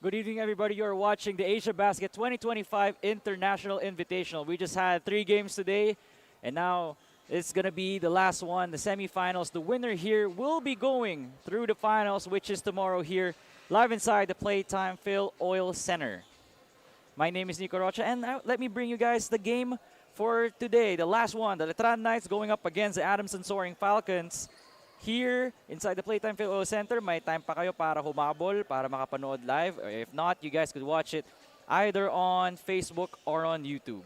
Good evening, everybody. You're watching the Asiabasket 2025 International Invitational. We just had 3 games today, and now it's going to be the last one, the semifinals. The winner here will be going through the finals, which is tomorrow here, live inside the Playtime FilOil Center. My name is Nico Rocha, and let me bring you guys the game for today, the last one. The Letran Knights going up against the Adamson Soaring Falcons. Here, inside the Playtime FilOil Center, may time pa kayo para humabol, para makapanood live. Or if not, you guys could watch it either on Facebook or on YouTube.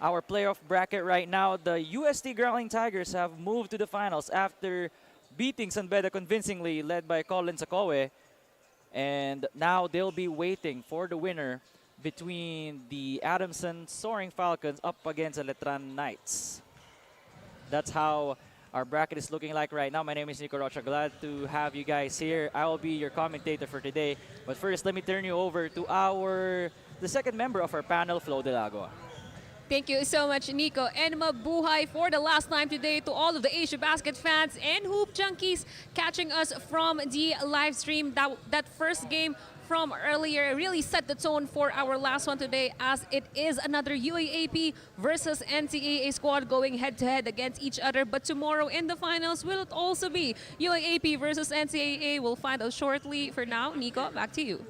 Our playoff bracket right now, the UST Growling Tigers have moved to the finals after beating Beda convincingly, led by Colin Sakowe. And now they'll be waiting for the winner between the Adamson Soaring Falcons up against the Letran Knights. That's how our bracket is looking like right now. My name is Nico Rocha. Glad to have you guys here. I will be your commentator for today. But first, let me turn you over to the second member of our panel, Flo Delagua. Thank you so much, Nico. And mabuhay for the last time today to all of the Asiabasket fans and Hoop Junkies catching us from the live stream. That first game from earlier really set the tone for our last one today, as it is another UAAP versus NCAA squad going head-to-head against each other. But tomorrow in the finals, will it also be UAAP versus NCAA? We'll find out shortly. For now, Nico, back to you.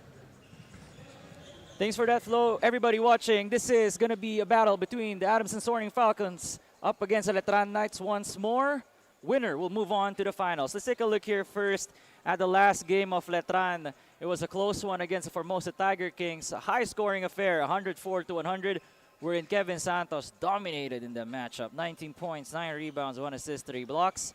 Thanks for that, Flo. Everybody watching, this is going to be a battle between the Adamson Soaring Falcons up against the Letran Knights once more. Winner will move on to the finals. Let's take a look here first at the last game of Letran. It was a close one against the Formosa Tiger Kings. A high-scoring affair, 104-100, wherein Kevin Santos dominated in the matchup. 19 points, 9 rebounds, 1 assist, 3 blocks.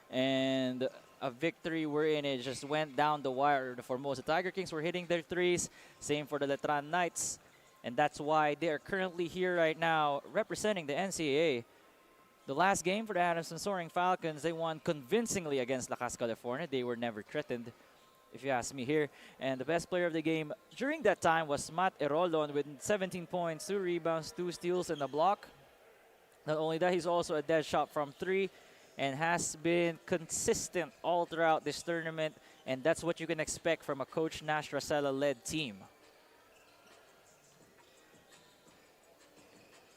And a victory wherein it just went down the wire. The Formosa Tiger Kings were hitting their threes. Same for the Letran Knights. And that's why they are currently here right now representing the NCAA. The last game for the Adamson Soaring Falcons, they won convincingly against Lakas, California. They were never threatened, if you ask me here. And the best player of the game during that time was Matt Erolon with 17 points, 2 rebounds, 2 steals, and a block. Not only that, he's also a dead shot from 3 and has been consistent all throughout this tournament. And that's what you can expect from a Coach Nash Racela-led team.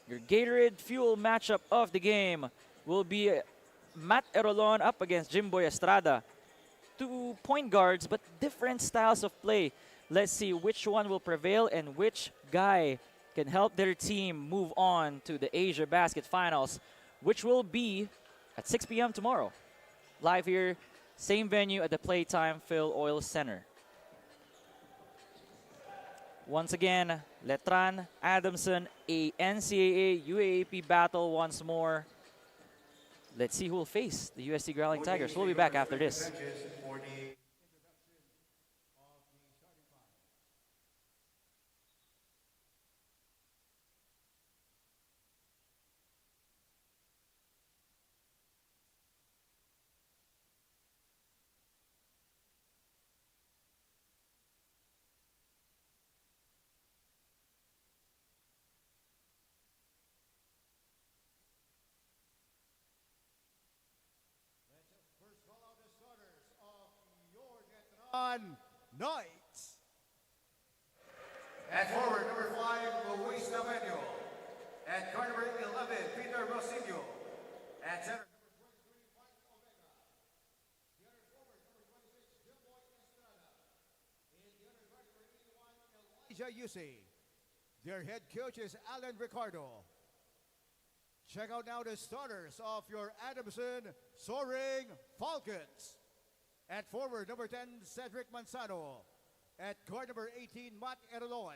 Your Gatorade Fuel matchup of the game will be Matt Erolon up against Jimboy Estrada. 2 point guards, but different styles of play. Let's see which one will prevail and which guy can help their team move on to the Asiabasket Finals, which will be at 6 p.m. tomorrow. Live here, same venue at the Playtime FilOil Center. Once again, Letran, Adamson, a NCAA UAAP battle once more. Let's see who will face the UST Growling Tigers. We'll be back after this. Knights. At forward, number 5, Luis Navarro. At guard number 11, Peter Rosillo. At center, number 23, Mike Omega. The other forward, number 26, Jimboy Estrada. And the other guard number 81, Elijah Yusey. Their head coach is Alan Ricardo. Check out now the starters of your Adamson Soaring Falcons. At forward, number 10, Cedric Manzano. At guard number 18, Matt Erolon.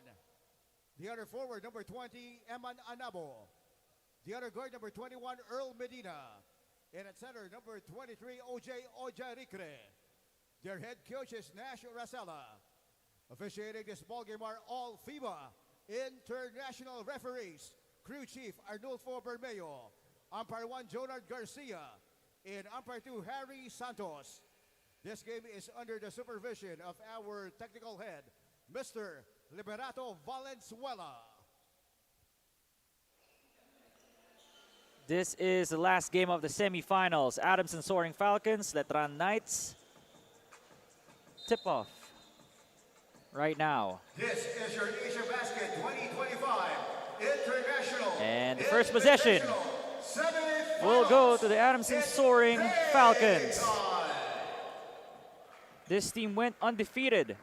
The other forward, number 20, Eman Anabo. The other guard, number 21, Earl Medina. And at center, number 23, OJ Ojarikre. Their head coach is Nash Racela. Officiating this ballgame are all FIBA international referees. Crew Chief Arnulfo Bermeo. Umpire 1, Jonard Garcia. And Umpire 2, Harry Santos. This game is under the supervision of our technical head, Mr. Liberato Valenzuela. This is the last game of the semifinals. Adamson Soaring Falcons, Letran Knights. Tip-off right now. This is your Asiabasket 2025 International. And the first possession will go to the Adamson Soaring Falcons. This team went undefeated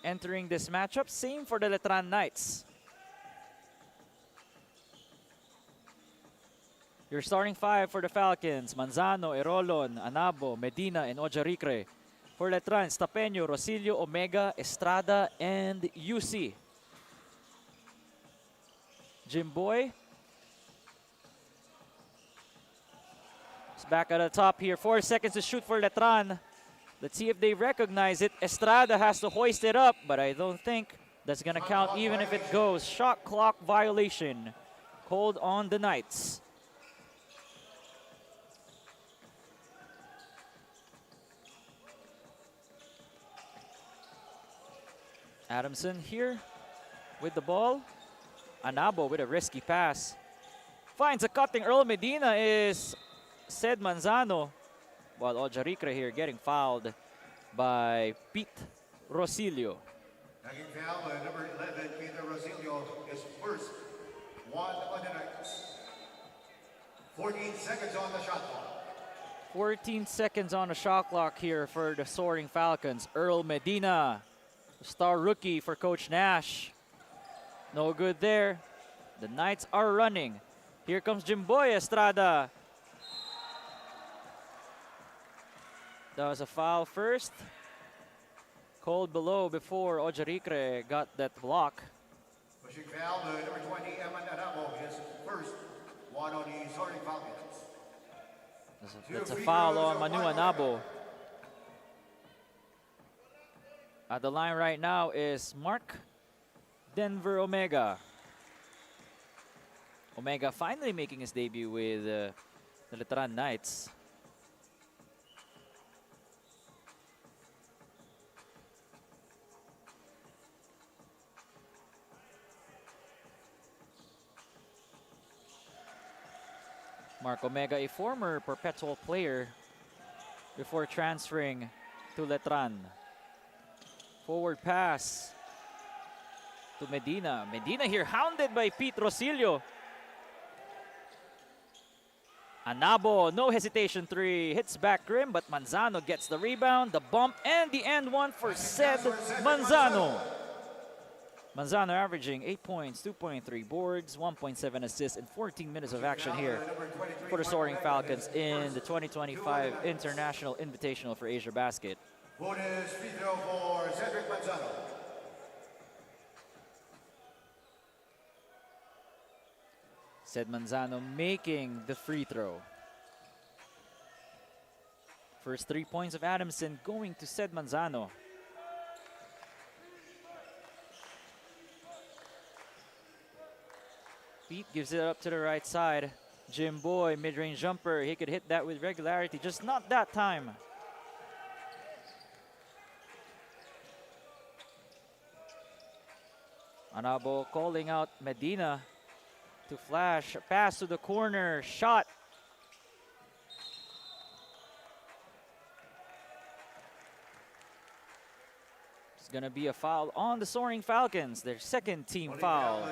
entering this matchup. Same for the Letran Knights. Your starting five for the Falcons: Manzano, Erolon, Anabo, Medina, and Ojaricre. For Letran, Stapeño, Rosilio, Omega, Estrada, and UC. Jimboy is back at the top here. 4 seconds to shoot for Letran. Let's see if they recognize it. Estrada has to hoist it up, but I don't think that's going to count even if it goes. Shot clock violation called on the Knights. Adamson here with the ball. Anabo with a risky pass. Finds a cutting. Earl Medina is Ced Manzano. While Ojaricre here getting fouled by Pete Rosilio. Taking foul by number 11, Peter Rosilio, is first. Juan on the Knights. 14 seconds on the shot clock. 14 seconds on the shot clock here for the Soaring Falcons. Earl Medina, star rookie for Coach Nash. No good there. The Knights are running. Here comes Jimboy Estrada. That was a foul first. Called below before Ojaricre got that block. Pushing foul by number 20, Eman Anabo, is first. One on the Soaring Falcons. That's a foul on Manu Anabo. At the line right now is Mark Denver Omega. Omega finally making his debut with the Letran Knights. Mark Omega, a former perpetual player before transferring to Letran. Forward pass to Medina. Medina here hounded by Pete Rosilio. Anabo, no hesitation three. Hits back rim, but Manzano gets the rebound, the bump, and the end one for Ced Manzano. Manzano averaging 8 points, 2.3 boards, 1.7 assists, and 14 minutes of action here for the Soaring Falcons in the 2025 International Invitational for Asiabasket. Bonus free throw for Cedric Manzano. Ced Manzano making the free throw. First 3 points of Adamson going to Ced Manzano. Pete gives it up to the right side. Jimboy, mid-range jumper. He could hit that with regularity, just not that time. Anabo calling out Medina to flash. Pass to the corner. Shot. It's going to be a foul on the Soaring Falcons. Their second team foul.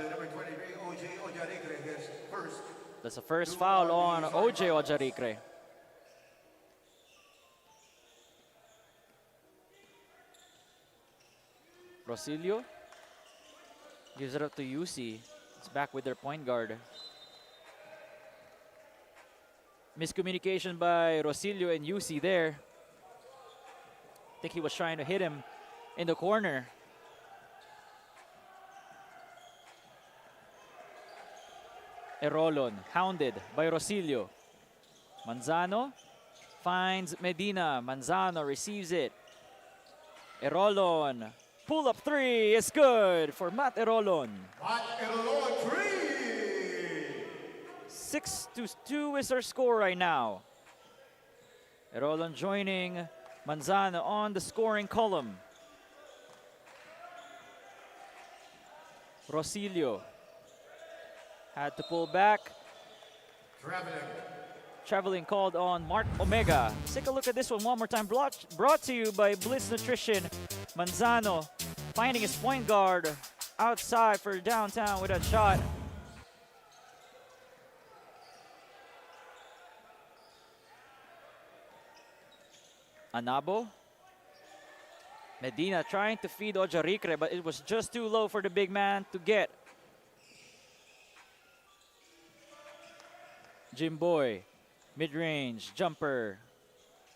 That's the first foul on OJ Ojaricre. Rosilio gives it up to UC. It's back with their point guard. Miscommunication by Rosilio and UC there. I think he was trying to hit him in the corner. Erolon, hounded by Rosilio. Manzano finds Medina. Manzano receives it. Erolon, pull-up three is good for Matt Erolon. Matt Erolon, 3! 6-2 is our score right now. Erolon joining Manzano on the scoring column. Rosilio had to pull back. Traveling Traveling called on Mark Omega. Let's take a look at this one more time. Brought to you by Blitz Nutrition. Manzano finding his point guard outside for downtown with a shot. Anabo. Medina trying to feed Ojarikre, but it was just too low for the big man to get. Jimboy, mid-range, jumper.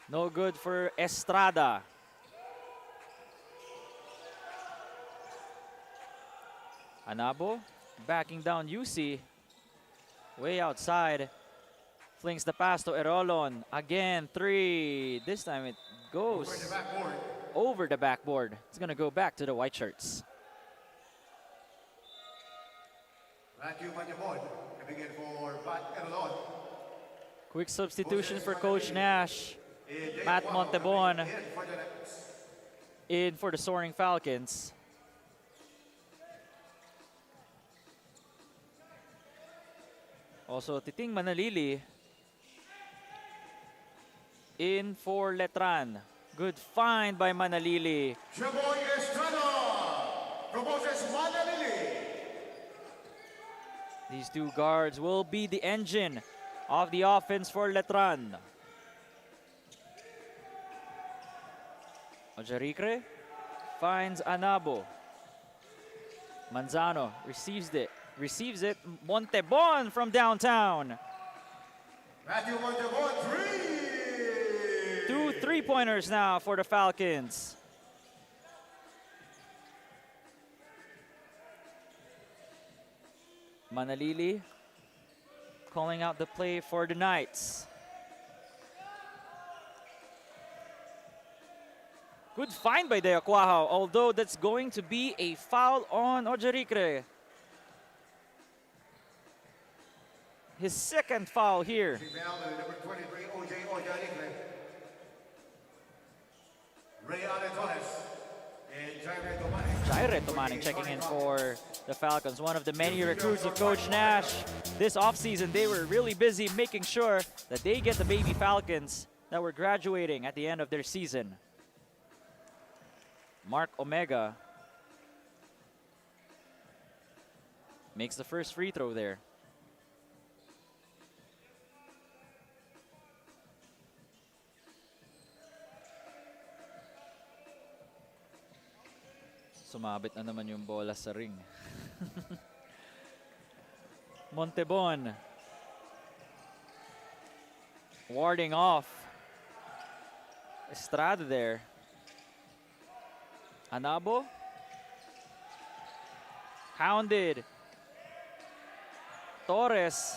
No good for Estrada. Anabo, backing down UC. Way outside. Flings the pass to Erolon. Again, three. This time it goes over the backboard. It's going to go back to the white shirts. Quick substitution for Coach Nash. Matt Montebon in for the Soaring Falcons. Also, Titing Manalili in for Letran. Good find by Manalili. These two guards will be the engine of the offense for Letran. Ojarikre finds Anabo. Manzano receives it. Montebon from downtown. Montebon, 2 3-pointers now for the Falcons. Manalili calling out the play for the Knights. Good find by De Aquajo, although that's going to be a foul on Ojarikre. His second foul here. Number 23, OJ Ojarikre. Jaire Tomaning checking in for the Falcons, one of the many recruits of Coach Nash. This offseason, they were really busy making sure that they get the baby Falcons that were graduating at the end of their season. Mark Omega makes the first free throw there. Sumabit na naman yung bola sa ring. Montebon warding off Estrada there. Anabo hounded. Torres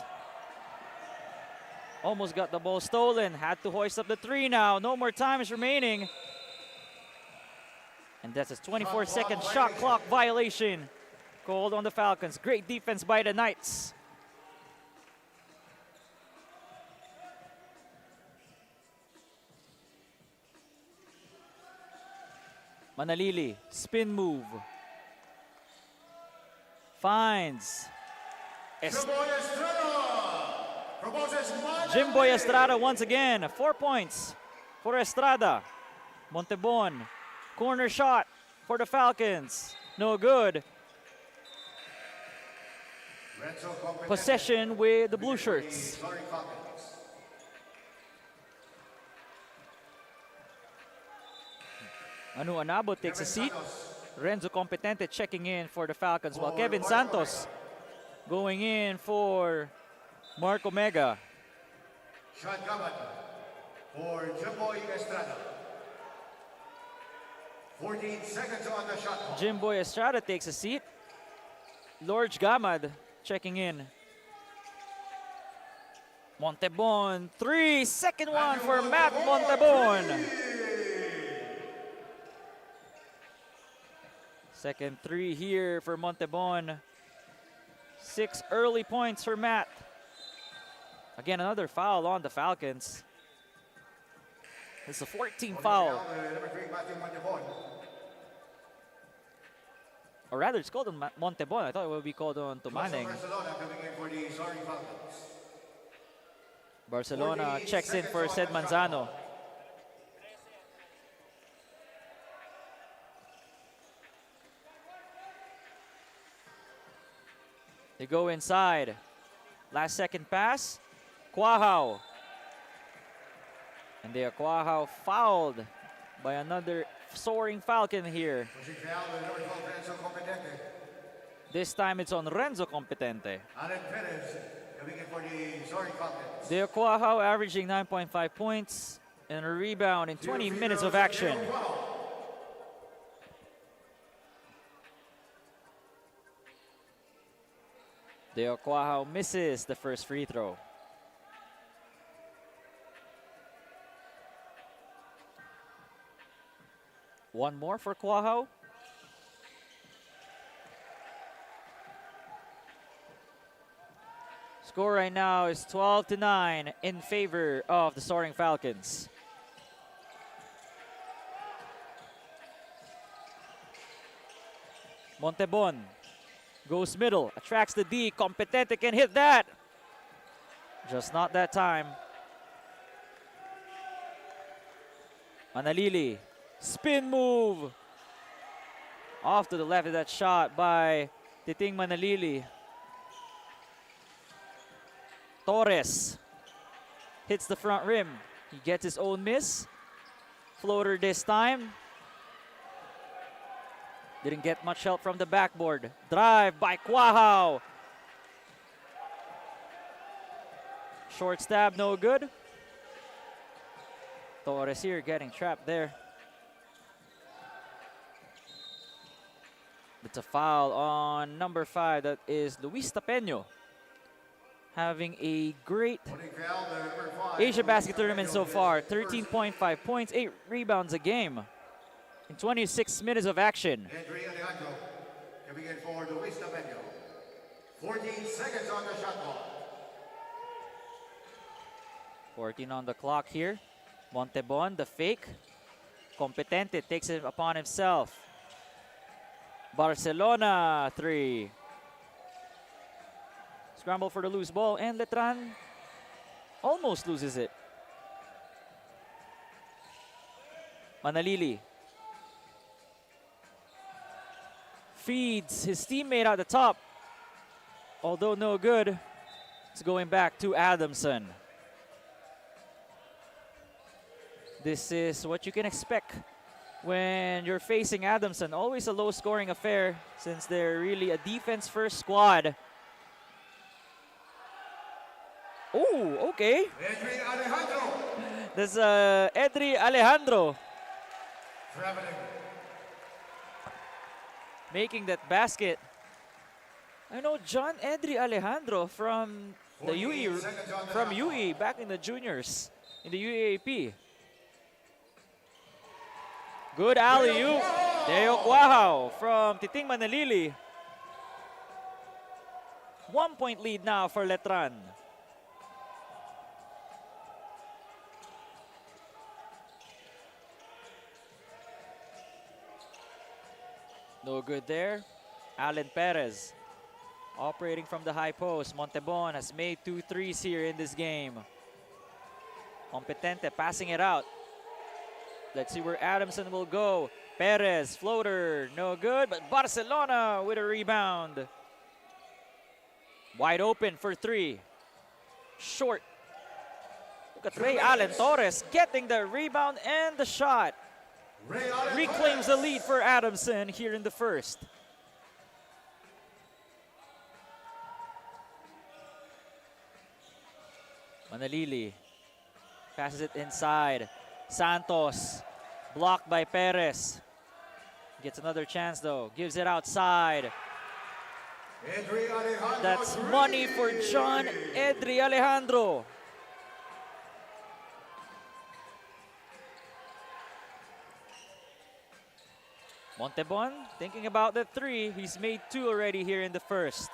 almost got the ball stolen. Had to hoist up the three now. No more time is remaining. And that's a 24-second shot clock violation called on the Falcons. Great defense by the Knights. Manalili, spin move. Finds Jimboy Estrada once again. 4 points for Estrada. Montebon, corner shot for the Falcons. No good. Possession with the blue shirts. Anu Anabo takes a seat. Renzo Competente checking in for the Falcons, while Kevin Santos going in for Mark Omega. Shot Gamad for Jimboy Estrada. 14 seconds on the shot clock. Jimboy Estrada takes a seat. Lorge Gamad checking in. Montebon, three, second one for Matt Montebon. Second three here for Montebon. 6 early points for Matt. Again, another foul on the Falcons. It's a 14 foul. Number 3, Matthew Montebon. Or rather, it's called on Montebon. I thought it would be called on Tomaning. Barcelona coming in for the Soaring Falcons. Barcelona checks in for Sed Manzano. They go inside. Last second pass. Quahao. And they are Quahao fouled by another Soaring Falcon here. This time it's on Renzo Competente. De Quahao averaging 9.5 points and a rebound in 20 minutes of action. De Quahao misses the first free throw. One more for Quahao. Score right now is 12-9 in favor of the Soaring Falcons. Montebon goes middle, attracts the D. Competente can hit that. Just not that time. Manalili, spin move. Off to the left of that shot by Titing Manalili. Torres hits the front rim. He gets his own miss. Floater this time. Didn't get much help from the backboard. Drive by Quahao. Short stab, no good. Torres here getting trapped there. It's a foul on number 5. That is Luis Tapeño. Having a great Asiabasket tournament so far. 13.5 points, 8 rebounds a game in 26 minutes of action. Coming in for Luis Tapeño. 14 seconds on the shot clock. 14 on the clock here. Montebon, the fake. Competente takes it upon himself. Barcelona 3. Scramble for the loose ball, and Letran almost loses it. Manalili feeds his teammate at the top. Although no good, it's going back to Adamson. This is what you can expect when you're facing Adamson. Always a low-scoring affair since they're really a defense-first squad. Oh, okay. Edri Alejandro. There's Edri Alejandro Traveling. making that basket. I know John Edri Alejandro from the UE, from UE back in the juniors in the UAAP. Good alley-oop. Deo Quahao from Titing Manalili. 1 point lead now for Letran. No good there. Alan Perez operating from the high post. Montebon has made 2 threes here in this game. Competente passing it out. Let's see where Adamson will go. Perez, floater, no good, but Barcelona with a rebound. Wide open for 3. Short. Look at Ray Allen Torres getting the rebound and the shot. Reclaims the lead for Adamson here in the first. Manalili passes it inside. Santos blocked by Perez. Gets another chance though. Gives it outside. That's money for John Edri Alejandro. Montebon thinking about the 3. He's made 2 already here in the first.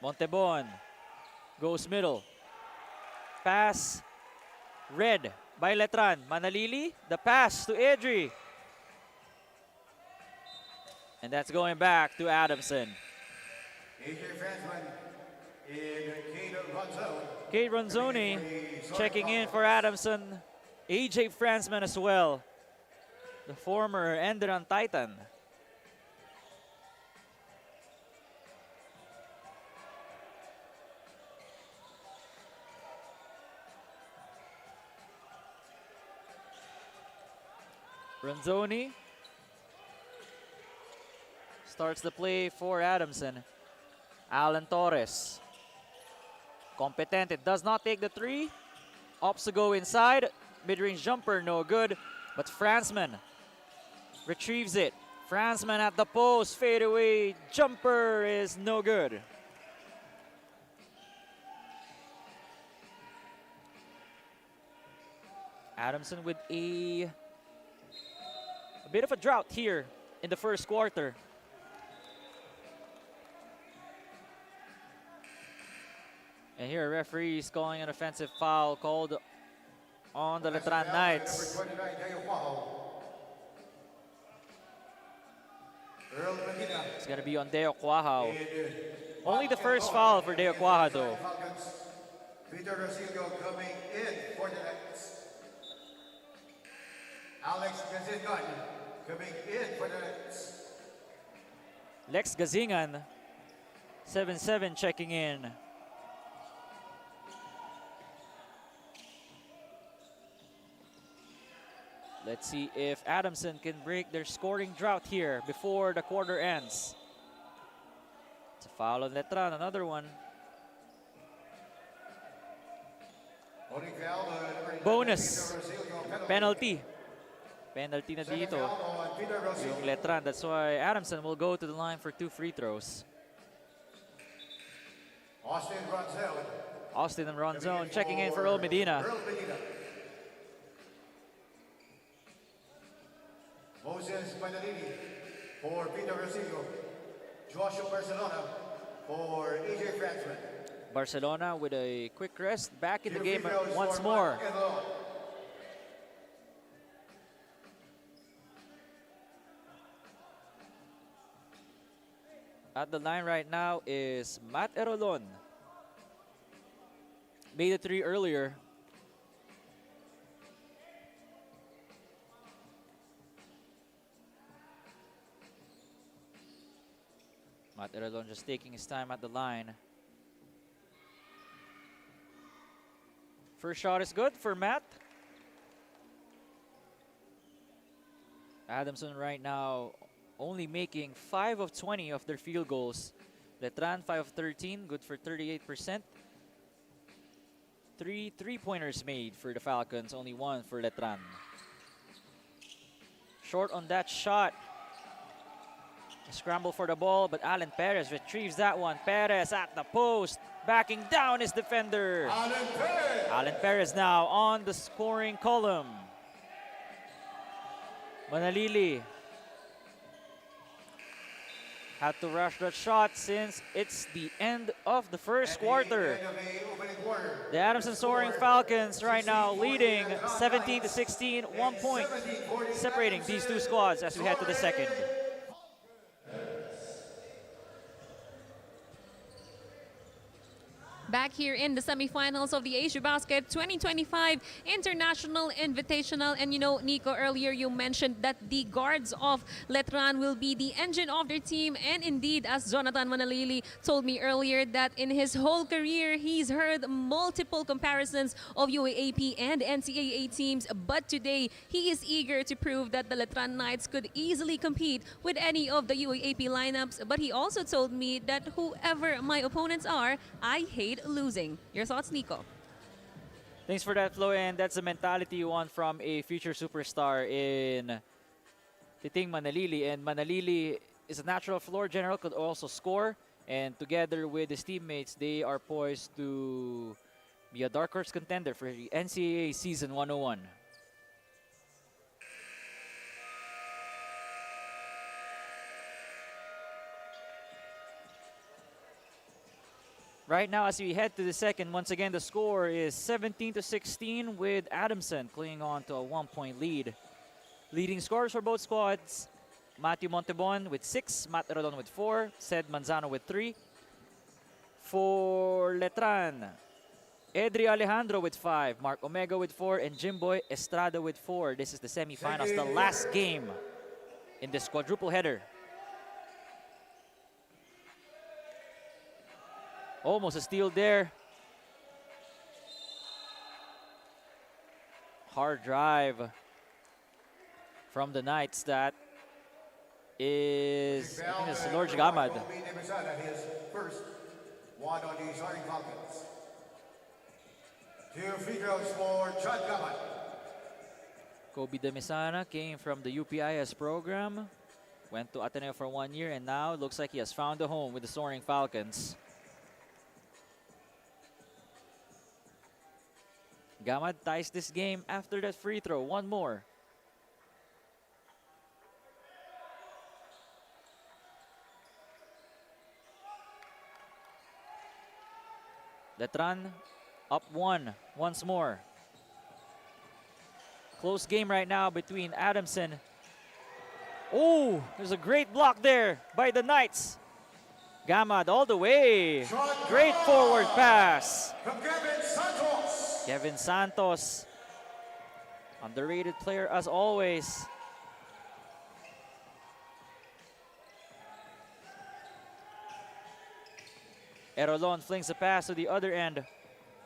Montebon goes middle. Pass read by Letran. Manalili, the pass to Edri. And that's going back to Adamson. AJ Fransman in Kate Ronzone. Kate Ronzoni checking in for Adamson. AJ Fransman as well. The former ended on Titan. Ronzoni starts the play for Adamson. Alan Torres. Competent, it does not take the three. Opts to go inside. Mid-range jumper, no good. But Fransman retrieves it. Fransman at the post, fadeaway jumper is no good. Adamson with a bit of a drought here in the first quarter. And here, referee is calling an offensive foul called on the Letran Knights. Number 29, Deo Cuajo. Earl Medina. It's going to be on Deo Cuajo. And, Only the first foul for Deo Cuajo, though. Falcons. Peter Rosillo coming in for the Knights. Alex Gazingan coming in for the Knights. Lex Gazingan, 7-7 checking in. Let's see if Adamson can break their scoring drought here before the quarter ends. It's a foul on Letran, another one. Bonus. Penalty. Penalty na dito yung Letran. That's why Adamson will go to the line for 2 free throws. Austin and Ronzone checking in for Earl Medina. Moses Manalini for Peter Rosillo. Joshua Barcelona for AJ Fransman. Barcelona with a quick rest, back in the game once more. At the line right now is Matt Erolon. Made a 3 earlier. Matt Erolon just taking his time at the line. First shot is good for Matt. Adamson right now only making 5 of 20 of their field goals. Letran 5 of 13, good for 38%. 3 3-pointers made for the Falcons, only 1 for Letran. Short on that shot. Scramble for the ball, but Alan Perez retrieves that one. Perez at the post, backing down his defender. Alan Perez now on the scoring column. Manalili had to rush that shot since it's the end of the first quarter. The Adamson Soaring Falcons right now leading 17-16, 1 point separating these two squads as we head to the second. Back here in the semifinals of the Asiabasket 2025 International Invitational. And you know, Nico, earlier you mentioned that the guards of Letran will be the engine of their team. And indeed, as Jonathan Manalili told me earlier, that in his whole career, he's heard multiple comparisons of UAAP and NCAA teams. But today, he is eager to prove that the Letran Knights could easily compete with any of the UAAP lineups. But he also told me that whoever my opponents are, I hate losing. Your thoughts, Nico? Thanks for that, Flo, and that's the mentality you want from a future superstar in Titing Manalili. And Manalili is a natural floor general, could also score, and together with his teammates, they are poised to be a dark horse contender for the NCAA Season 101. Right now, as we head to the second, once again, the score is 17-16 with Adamson clinging on to a 1-point lead. Leading scorers for both squads, Matthew Montebon with 6, Matt Erolon with 4, Sed Manzano with 3. For Letran, Edri Alejandro with 5, Mark Omega with 4, and Jimboy Estrada with 4. This is the semifinals, the last game in this quadruple header. Almost a steal there. Hard drive from the Knights. That is, I think it's Lord Gamad. His first one on the Soaring Falcons. 2 free throws for John Gamad. Kobe Demisana came from the UPIS program, went to Ateneo for 1 year, and now it looks like he has found a home with the Soaring Falcons. Gamad ties this game after that free throw. One more. Letran up 1 once more. Close game right now between Adamson. Oh, there's a great block there by the Knights. Gamad all the way. Great forward pass. From Kevin Santos. Kevin Santos, underrated player as always. Erolon flings a pass to the other end.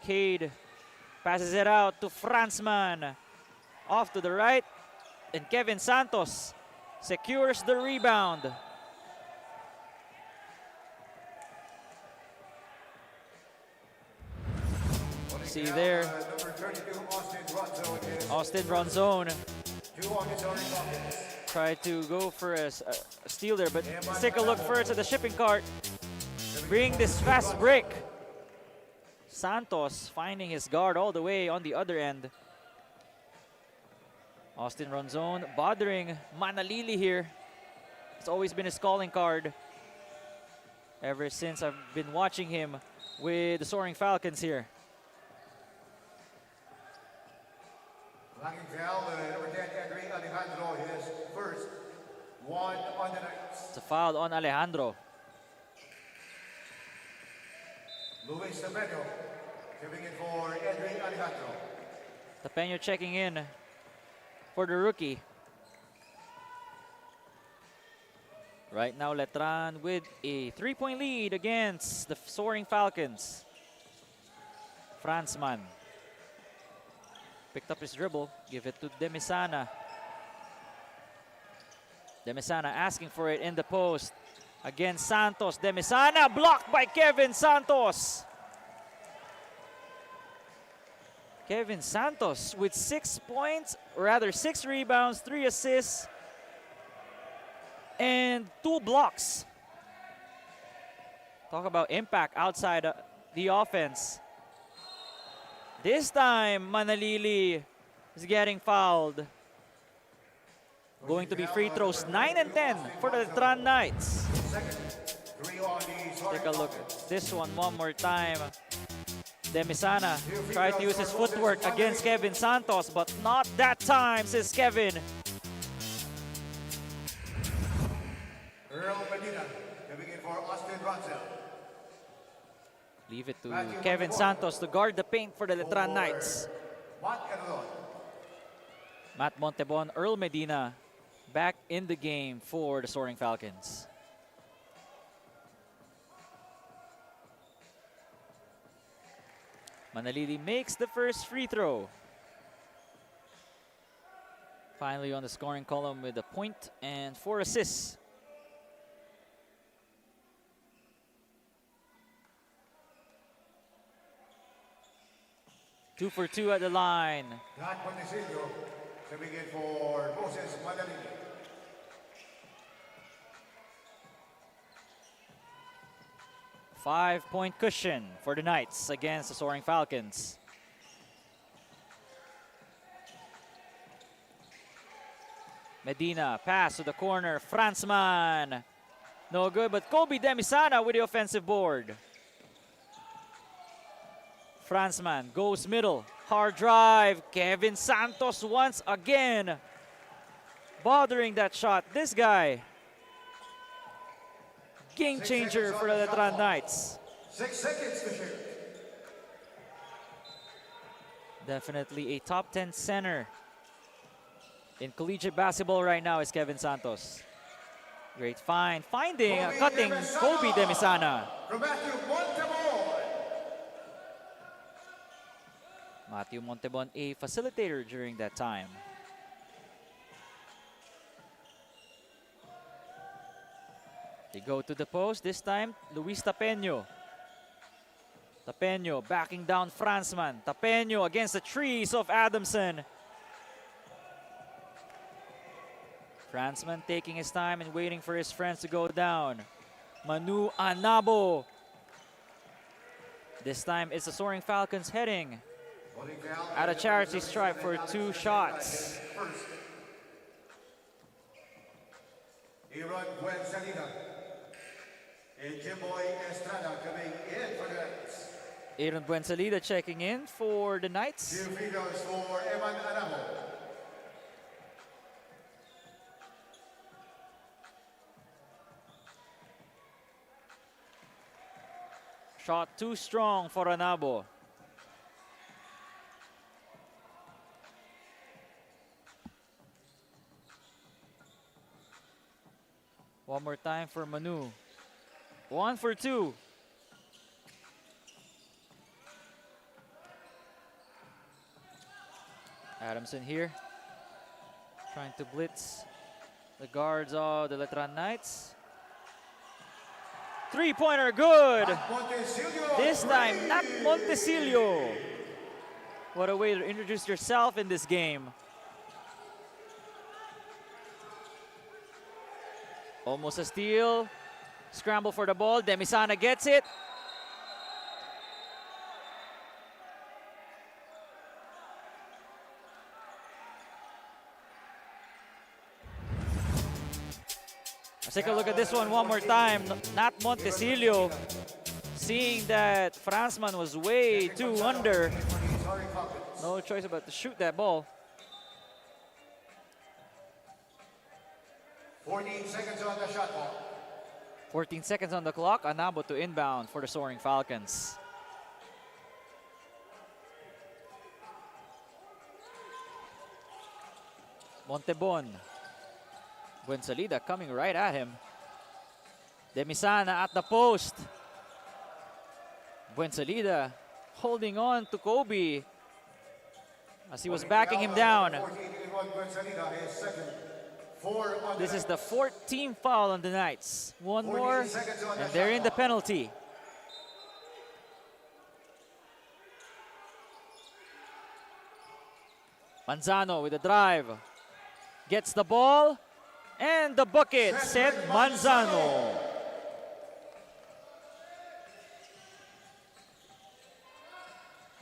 Cade passes it out to Franzman. Off to the right, and Kevin Santos secures the rebound. See there, Number 32, Austin Ronzone 2 on the Soaring Falcons. tried to go for a steal there, but let's take a look first at the shipping cart. Bring this fast break. Santos finding his guard all the way on the other end. Austin Ronzone bothering Manalili here. It's always been his calling card ever since I've been watching him with the Soaring Falcons here. Locking foul, number 10, Edri Alejandro, his first one on the Knights. It's a foul on Alejandro. Luis Tapeno, giving it for Edri Alejandro. Tapeno checking in for the rookie. Right now, Letran with a 3-point lead against the Soaring Falcons. Franzman picked up his dribble, give it to Demisana. Demisana asking for it in the post against Santos. Demisana blocked by Kevin Santos. Kevin Santos with 6 points, or rather 6 rebounds, 3 assists, and 2 blocks. Talk about impact outside the offense. This time, Manalili is getting fouled. Going to be free throws 9 and 10 for the Letran Knights. Take a look at this one more time. Demisana tried to use his footwork against Kevin Santos, but not that time, says Kevin. Earl Medina, giving it for Austin Ronzel. Leave it to Kevin Santos to guard the paint for the Letran Knights. Matt Montebon, Earl Medina back in the game for the Soaring Falcons. Manalili makes the first free throw. Finally on the scoring column with a point and 4 assists. Two for 2 at the line. Not Montecillo, coming in for Moses Manalili. Five-point cushion for the Knights against the Soaring Falcons. Medina, pass to the corner. Franzman. No good, but Kobe Demisana with the offensive board. Franzman goes middle. Hard drive. Kevin Santos once again bothering that shot. This guy. Game changer for the Letran Knights. 6 seconds to shoot. Definitely a top 10 center in collegiate basketball right now is Kevin Santos. Great find, finding, cutting Kobe Demisana. From Matthew Montebon. Matthew Montebon, a facilitator during that time. They go to the post, this time Luis Tapeño. Tapeño backing down Franzman. Tapeño against the trees of Adamson. Franzman taking his time and waiting for his friends to go down. Manu Anabo. This time it's the Soaring Falcons heading at a charity stripe for 2 shots. Aaron Buensalida and Jimboy Estrada coming in for the Knights. Aaron Buensalida checking in for the Knights. 2 free throws for Evan Anamo. Shot too strong for Anabo. One more time for Manu. 1 for 2. Adamson here, trying to blitz the guards of the Letran Knights. 3-pointer good. This time, not Montesilio. What a way to introduce yourself in this game. Almost a steal. Scramble for the ball. Demisana gets it. Let's take a look at this one more time. Not Montesilio. Seeing that Franzman was way too under. No choice but to shoot that ball. 14 seconds on the shot clock. 14 seconds on the clock. Anabo to inbound for the Soaring Falcons. Montebon. Buensalida coming right at him. Demisana at the post. Buensalida holding on to Kobe as he was backing him down. This is the 14th foul on the Knights. One more, and they're in the penalty. Manzano with the drive. Gets the ball, and the bucket, Seth Manzano.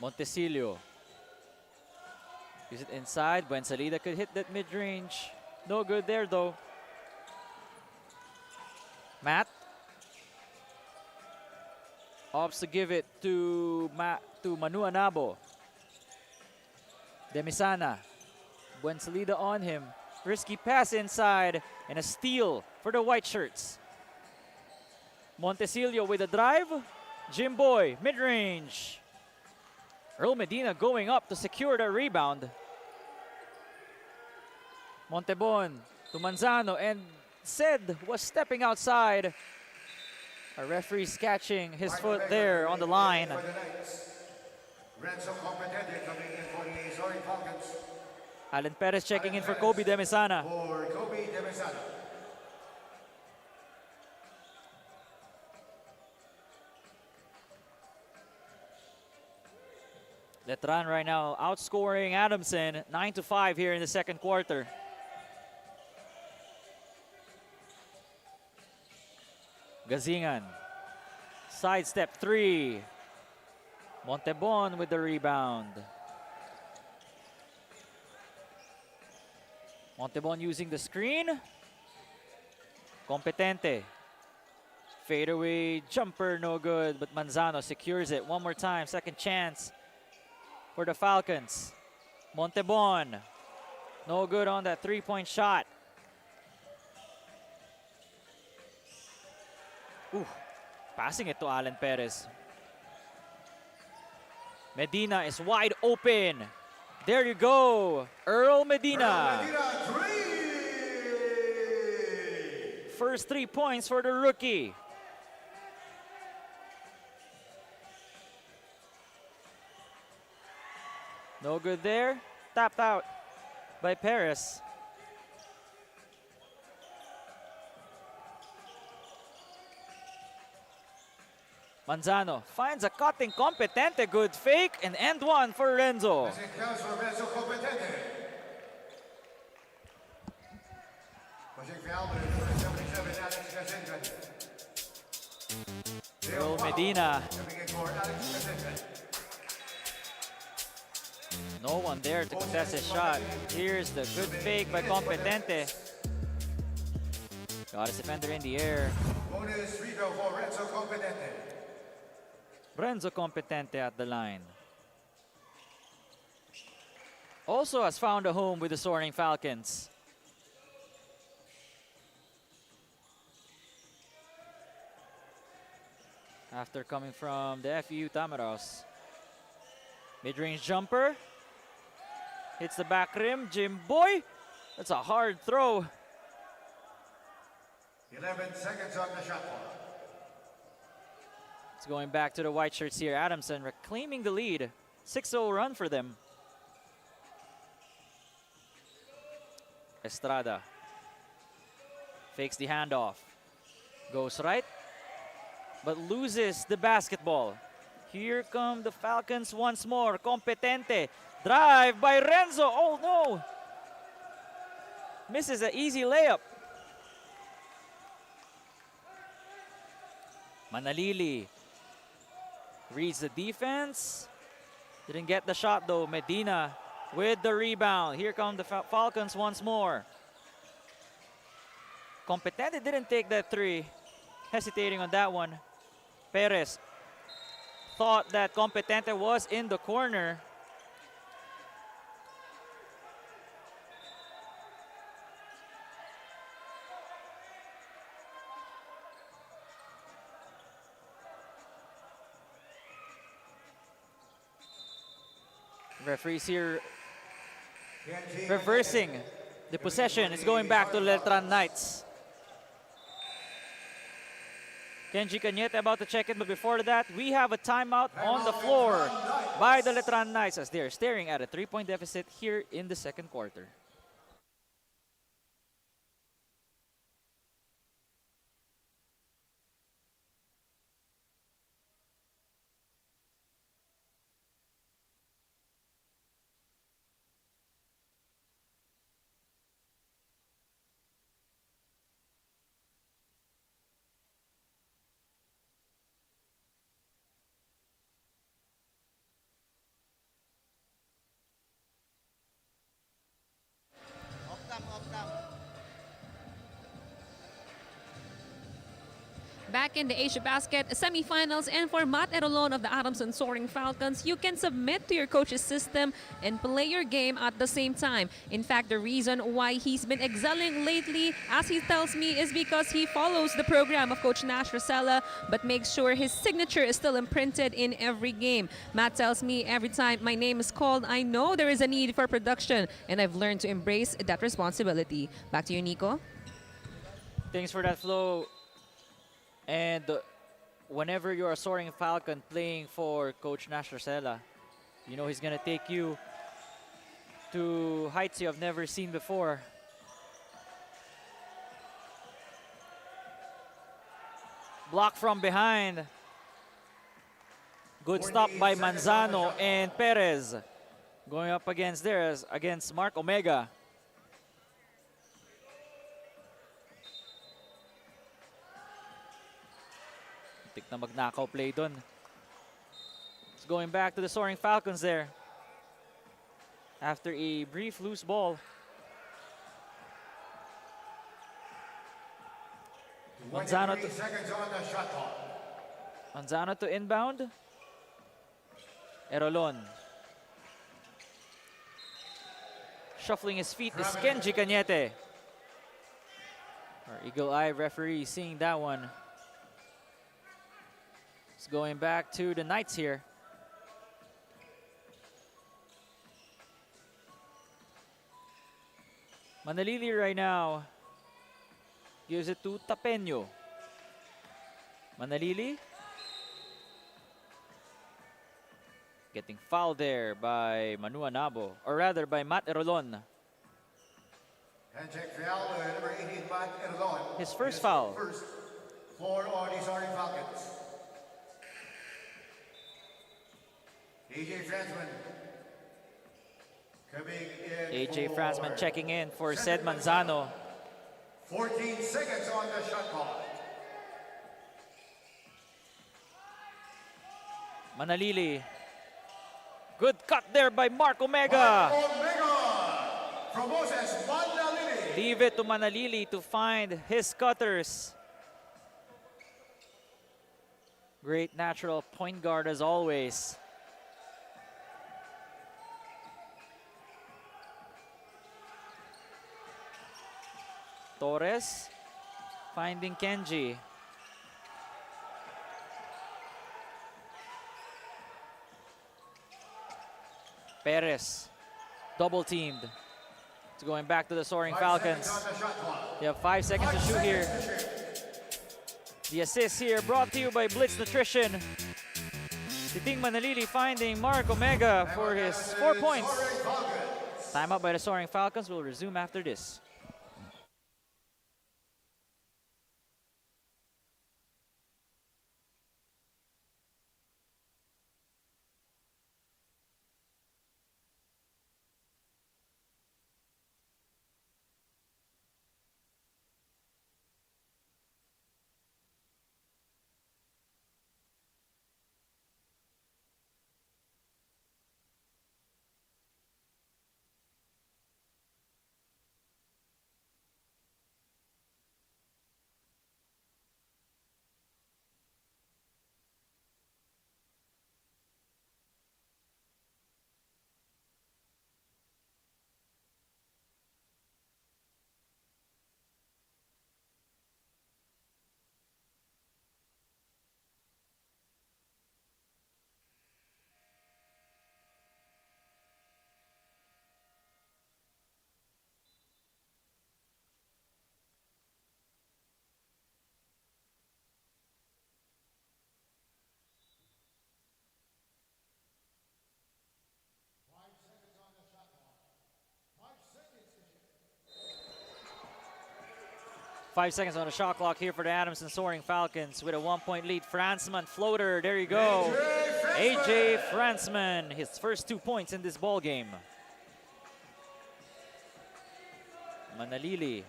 Montesilio. Is it inside? Buensalida could hit that mid-range. No good there though. Matt opts to give it to Manu Anabo. Demisana. Buensalida on him. Risky pass inside and a steal for the white shirts. Montesilio with a drive. Jimboy mid-range. Earl Medina going up to secure the rebound. Montebon to Manzano, and Sed was stepping outside. A referee's catching his foot there on the line. Alan Perez checking in for Kobe Demisana. Letran right now outscoring Adamson 9-5 here in the second quarter. Gazingan. Sidestep 3. Montebon with the rebound. Montebon using the screen. Competente. Fadeaway jumper, no good, but Manzano secures it. One more time, second chance for the Falcons. Montebon. No good on that three-point shot. Ooh, passing it to Alan Perez. Medina is wide open. There you go, Earl Medina. First 3 points for the rookie. No good there. Tapped out by Perez. Manzano finds a cutting Competente. Good fake and end one for Renzo. Earl Medina. No one there to contest his shot. Here's the good fake by Competente. Got his defender in the air. Renzo Competente at the line. Also has found a home with the Soaring Falcons. After coming from the FEU Tamaros. Mid-range jumper. Hits the back rim. Jim Boy. That's a hard throw. 11 seconds on the shot clock. It's going back to the white shirts here. Adamson reclaiming the lead. 6-0 run for them. Estrada fakes the handoff. Goes right, but loses the basketball. Here come the Falcons once more. Competente. Drive by Renzo. Oh no! Misses an easy layup. Manalili reads the defense. Didn't get the shot though. Medina with the rebound. Here come the Falcons once more. Competente didn't take that three. Hesitating on that one. Perez thought that Competente was in the corner. Referees here reversing the possession. It's going back to Letran Knights. Kenji Cañete about to check in, but before that, we have a timeout on the floor by the Letran Knights as they're staring at a 3-point deficit here in the second quarter. Back in the Asiabasket semifinals, and for Matt Erolon of the Adamson Soaring Falcons, you can submit to your coach's system and play your game at the same time. In fact, the reason why he's been excelling lately, as he tells me, is because he follows the program of Coach Nash Rosella, but makes sure his signature is still imprinted in every game. Matt tells me every time my name is called, I know there is a need for production, and I've learned to embrace that responsibility. Back to you, Nico. Thanks for that, Flo. And whenever you're a Soaring Falcon playing for Coach Nash Rosella, you know he's going to take you to heights you have never seen before. Block from behind. Good stop by Manzano and Perez. Going up against theirs, against Mark Omega. Tik na magnakaw play dun. It's going back to the Soaring Falcons there. After a brief loose ball. Manzano to inbound. Erolon. Shuffling his feet is Kenji Cañete. Our eagle eye referee seeing that one. It's going back to the Knights here. Manalili right now gives it to Tapeño. Manalili getting fouled there by Manu Anabo, or rather by Matt Erolon. Handshake foul, number 18, Matt Erlon. His first foul. First for the Soaring Falcons. AJ Fransman coming in. AJ for Fransman checking in for Ced Manzano. 14 seconds on the shot clock. Manalili. Good cut there by Mark Omega. Formosa's Manalili. Leave it to Manalili to find his cutters. Great natural point guard as always. Torres finding Kenji. Perez double teamed. It's going back to the Soaring Falcons. You have 5 seconds to shoot here. The assist here brought to you by Blitz Nutrition. Titing Manalili finding Mark Omega for his 4 points. Timeout by the Soaring Falcons. Will resume after this. Five seconds on the shot clock here for the Adamson Soaring Falcons with a 1-point lead. Fransman floater, there you go. AJ Fransman, his first 2 points in this ball game. Manalili.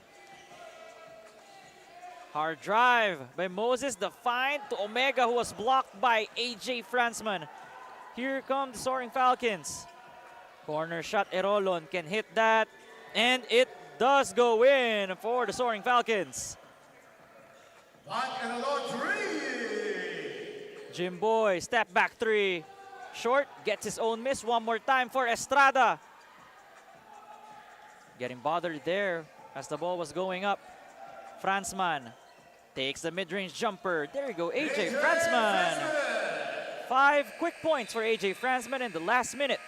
Hard drive by Moses, the find to Omega who was blocked by AJ Fransman. Here come the Soaring Falcons. Corner shot, Erolon can hit that, and it does go in for the Soaring Falcons. Jim Boy, step back three. Short, gets his own miss. One more time for Estrada. Getting bothered there as the ball was going up. Fransman takes the mid-range jumper. There you go, AJ Fransman. 5 quick points for AJ Fransman in the last minute.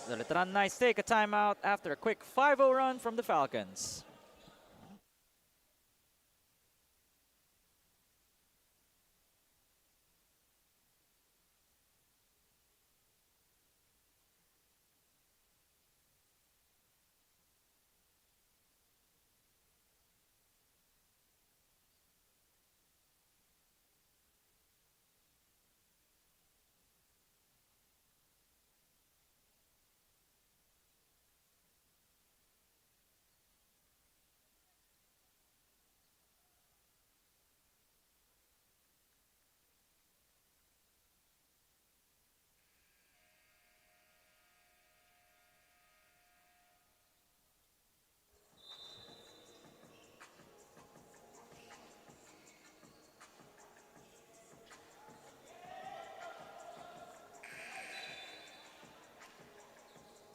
The Letran Knights take a timeout after a quick 5-0 run from the Falcons.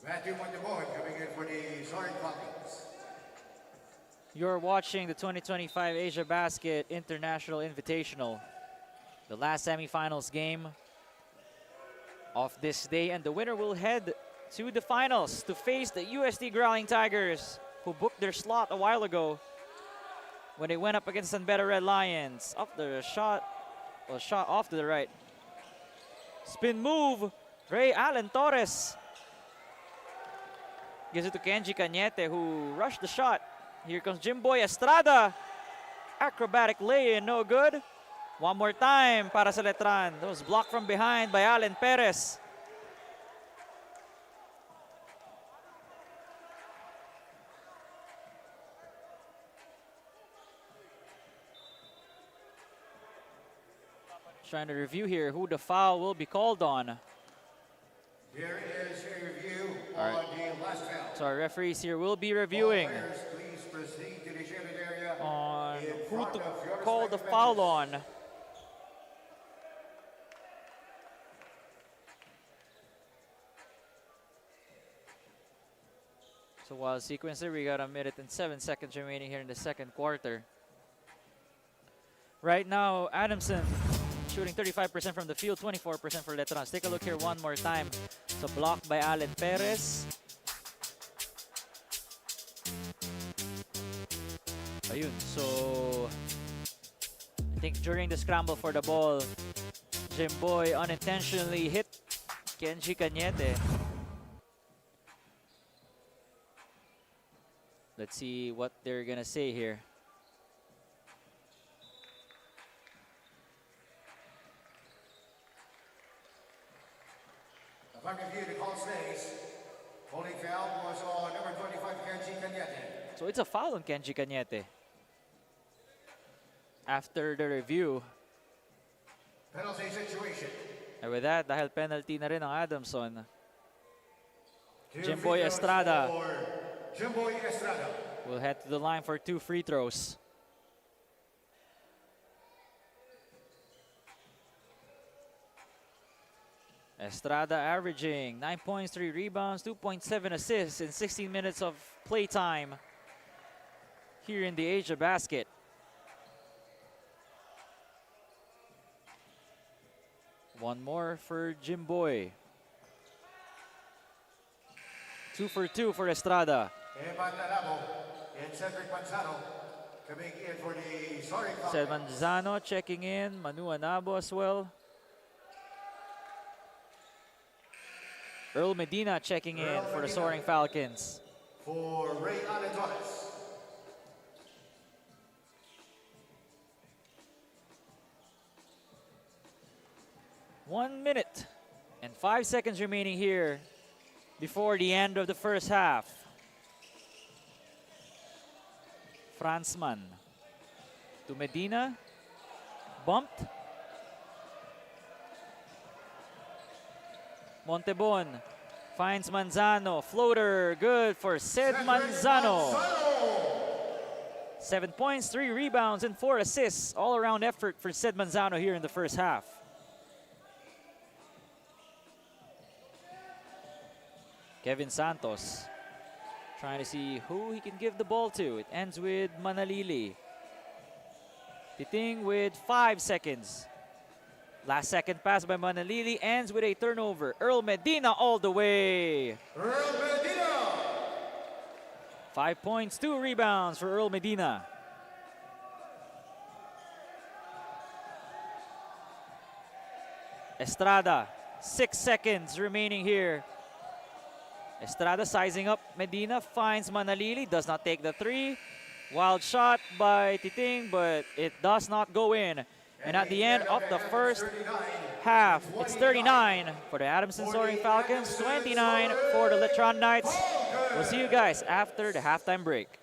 Matthew Montemohan coming in for the Soaring Falcons. You're watching the 2025 Asiabasket International Invitational. The last semifinals game of this day, and the winner will head to the finals to face the USD Growling Tigers, who booked their slot a while ago when they went up against the Beda Red Lions. Up the shot, well, shot off to the right. Spin move, Ray Allen Torres gives it to Kenji Cañete, who rushed the shot. Here comes Jimboy Estrada. Acrobatic lay-in, no good. One more time para sa Letran. That was blocked from behind by Allen Perez. Trying to review here who the foul will be called on. Here is a review All right. on the last foul. So our referees here will be reviewing All players, please proceed to the shaded area on in who front to of your call the respective foul benches. on. So while sequencer, we got 1 minute and 7 seconds remaining here in the second quarter. Right now, Adamson shooting 35% from the field, 24% for Letran. Let's take a look here one more time. So blocked by Allen Perez. Ayun, so I think during the scramble for the ball, Jimboy unintentionally hit Kenji Cañete. Let's see what they're gonna say here. Upon review, the call stays. Holding foul was on number 25, Kenji Cañete. So it's a foul on Kenji Cañete. After the review. Penalty situation. And with that, dahil penalty na rin ang Adamson, Two Jimboy free throws Estrada for Jimboy Estrada. will head to the line for 2 free throws. Estrada averaging 9 points, 3 rebounds, 2.7 assists in 16 minutes of playtime here in the Asiabasket. One more for Jimboy. 2 for 2 for Estrada. And Cedric Manzano coming in for the Soaring Falcons. Sed Manzano checking in. Manu Anabo as well. Earl Medina checking in for the Soaring Falcons. For Ray Allen Torres. One minute and 5 seconds remaining here before the end of the first half. Franzman to Medina. Bumped. Montebon finds Manzano. Floater good for Sed Manzano. 7 points, 3 rebounds, and 4 assists. All-around effort for Sed Manzano here in the first half. Kevin Santos trying to see who he can give the ball to. It ends with Manalili. Titing with 5 seconds. Last second pass by Manalili ends with a turnover. Earl Medina all the way. Earl Medina. 5 points, 2 rebounds for Earl Medina. Estrada, 6 seconds remaining here. Estrada sizing up Medina, finds Manalili, does not take the 3. Wild shot by Titing, but it does not go in. And at the end of the first half, it's 39 for the Adamson Soaring Falcons, 29 for the Letran Knights. We'll see you guys after the halftime break.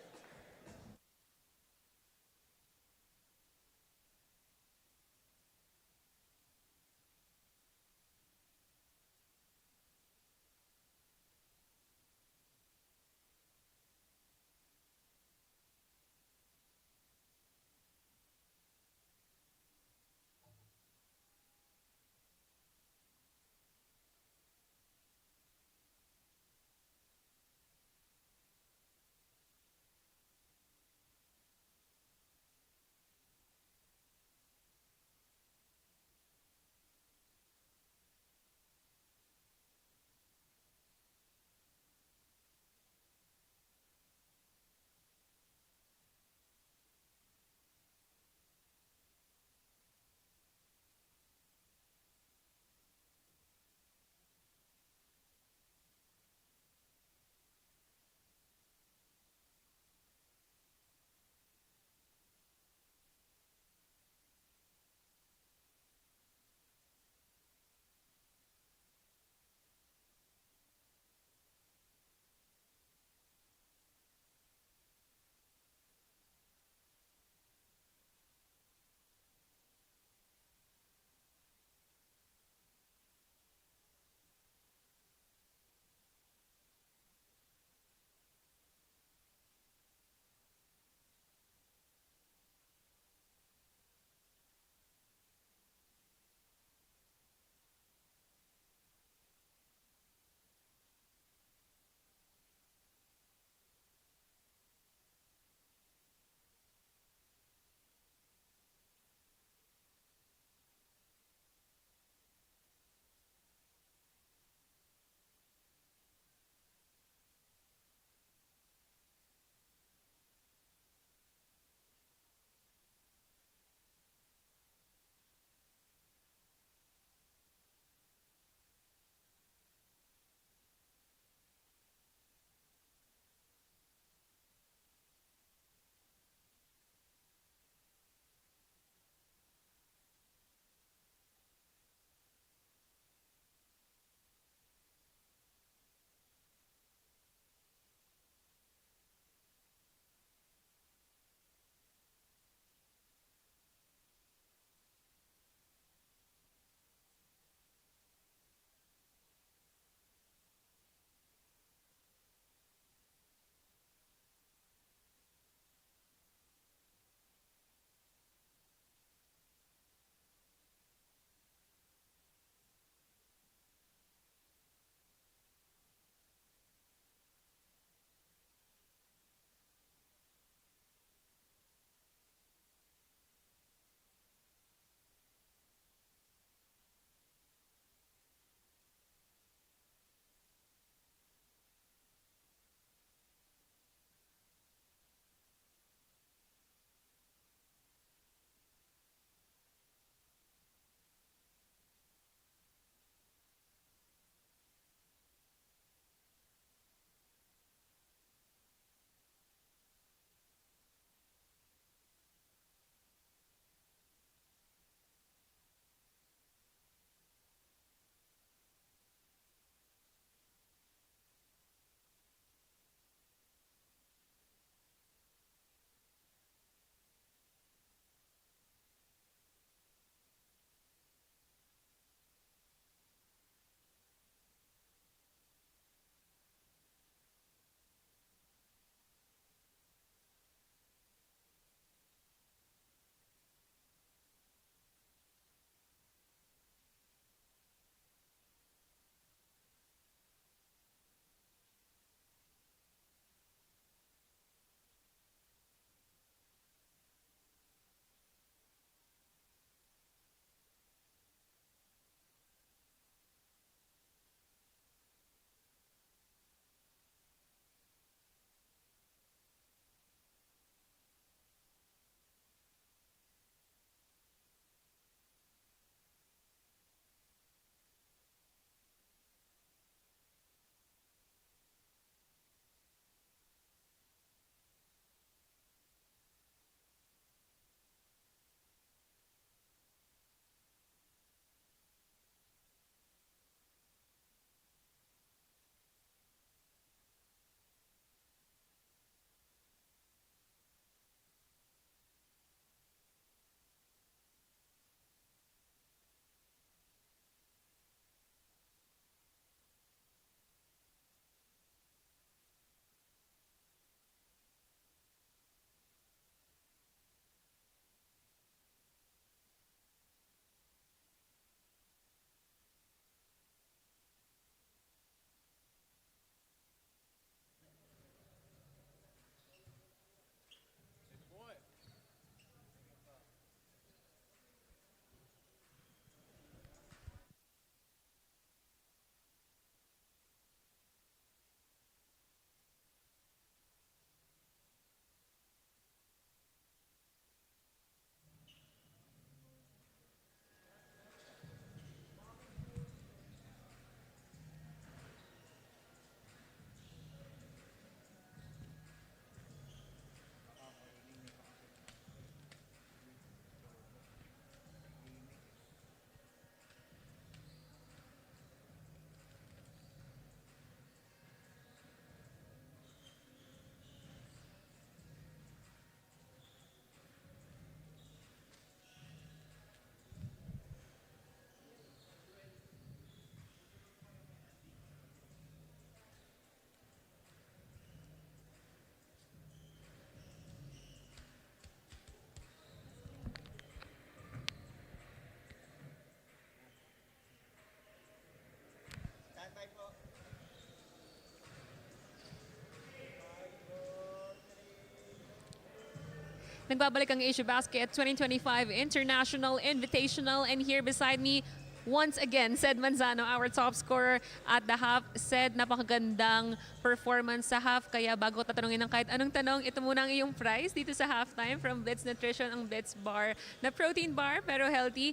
Nagbabalik ang Asiabasket 2025 International Invitational, and here beside me, once again, Sed Manzano, our top scorer at the half. Sed, napakagandang performance sa half. Kaya bago tatanungin ng kahit anong tanong, ito muna ang iyong prize dito sa halftime from Blitz Nutrition, ang Blitz Bar na protein bar pero healthy.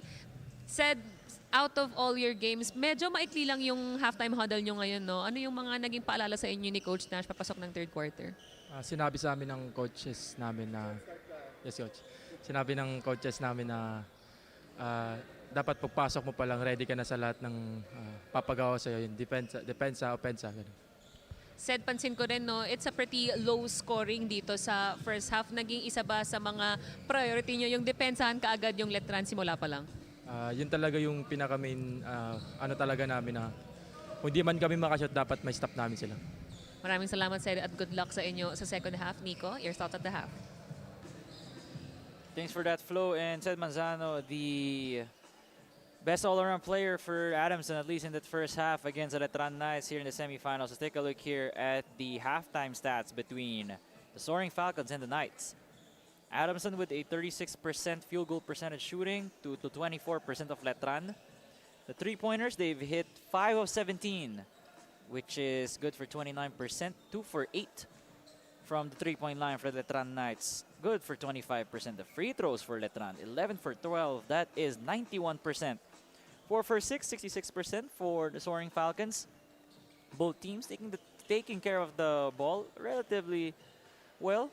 Sed, out of all your games, medyo maikli lang yung halftime huddle nyo ngayon, no? Ano yung mga naging paalala sa inyo ni Coach Nash papasok ng third quarter? Sinabi sa amin ng coaches namin na, yes coach, sinabi ng coaches namin na dapat pagpasok mo pa lang, ready ka na sa lahat ng papagawa sa'yo, yung depensa, opensa. Ganun. Said, pansin ko rin, no, it's a pretty low scoring dito sa first half. Naging isa ba sa mga priority nyo yung depensahan kaagad yung Letran simula pa lang? Yun talaga yung pinaka-main ano talaga namin na kung di man kami makashot, dapat may stop namin sila. Maraming salamat, Said, at good luck sa inyo sa second half. Nico, your thoughts at the half? Thanks for that, Flo. And Sed Manzano, the best all-around player for Adamson, at least in that first half against the Letran Knights here in the semifinals. Let's take a look here at the halftime stats between the Soaring Falcons and the Knights. Adamson with a 36% field goal percentage shooting to 24% of Letran. The three-pointers, they've hit 5 of 17, which is good for 29%. 2 for 8 from the three-point line for the Letran Knights. Good for 25%. The free throws for Letran, 11 for 12. That is 91%. 4 for 6, 66% for the Soaring Falcons. Both teams taking care of the ball relatively well.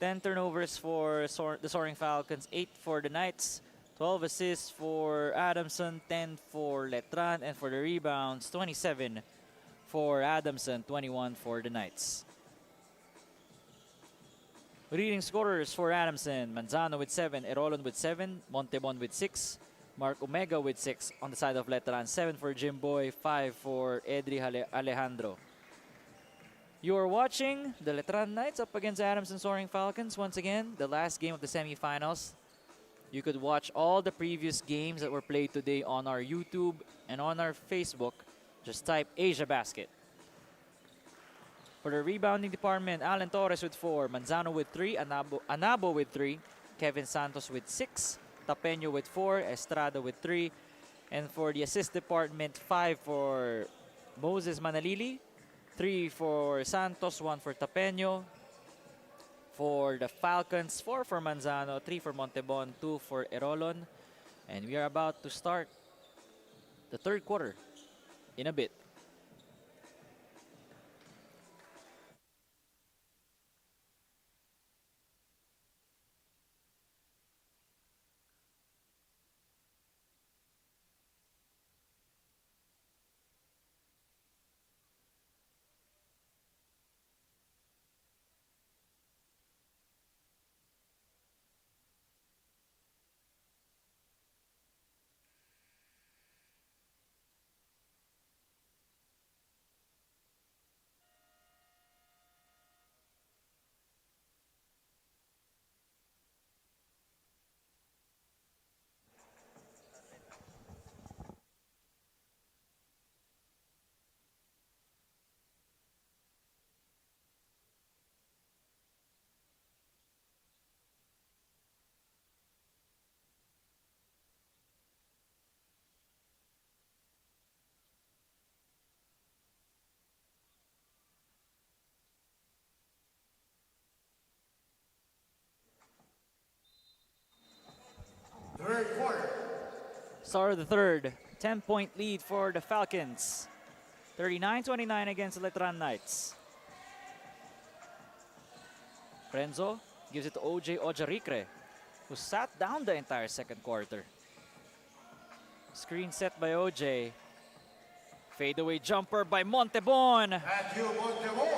10 turnovers for the Soaring Falcons, 8 for the Knights, 12 assists for Adamson, 10 for Letran, and for the rebounds, 27 for Adamson, 21 for the Knights. Leading scorers for Adamson, Manzano with 7, Erolon with 7, Montebon with 6, Mark Omega with 6 on the side of Letran, 7 for Jimboy, 5 for Edri Alejandro. You are watching the Letran Knights up against Adamson Soaring Falcons. Once again, the last game of the semifinals. You could watch all the previous games that were played today on our YouTube and on our Facebook. Just type Asiabasket. For the rebounding department, Alan Torres with 4, Manzano with 3, Anabo with 3, Kevin Santos with 6, Tapeño with 4, Estrada with 3, and for the assist department, 5 for Moses Manalili, 3 for Santos, 1 for Tapeño. For the Falcons, 4 for Manzano, 3 for Montebon, 2 for Erolon. And we are about to start the third quarter in a bit. Third quarter. Start of the third. 10-point lead for the Falcons. 39-29 against the Letran Knights. Renzo gives it to OJ Ojaricre, who sat down the entire second quarter. Screen set by OJ. Fadeaway jumper by Montebon. Matthew Montebon.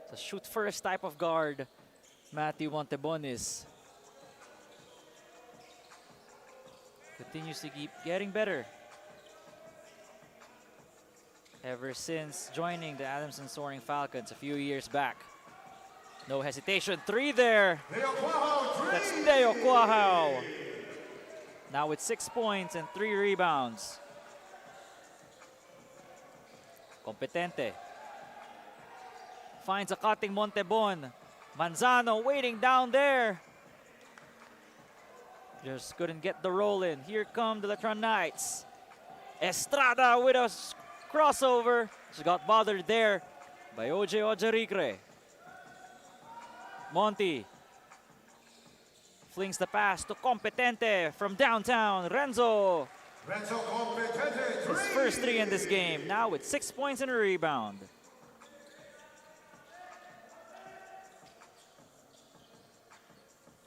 It's a shoot first type of guard Matthew Montebon is. Continues to keep getting better ever since joining the Adamson Soaring Falcons a few years back. No hesitation, 3 there. That's Deo Quahao. Now with 6 points and 3 rebounds. Competente. Finds a cutting Montebon. Manzano waiting down there. Just couldn't get the roll in. Here come the Letran Knights. Estrada with a crossover. She got bothered there by OJ Ojarikre. Monty flings the pass to Competente from downtown. Renzo, Renzo Competente, his first 3 in this game. Now with 6 points and a rebound.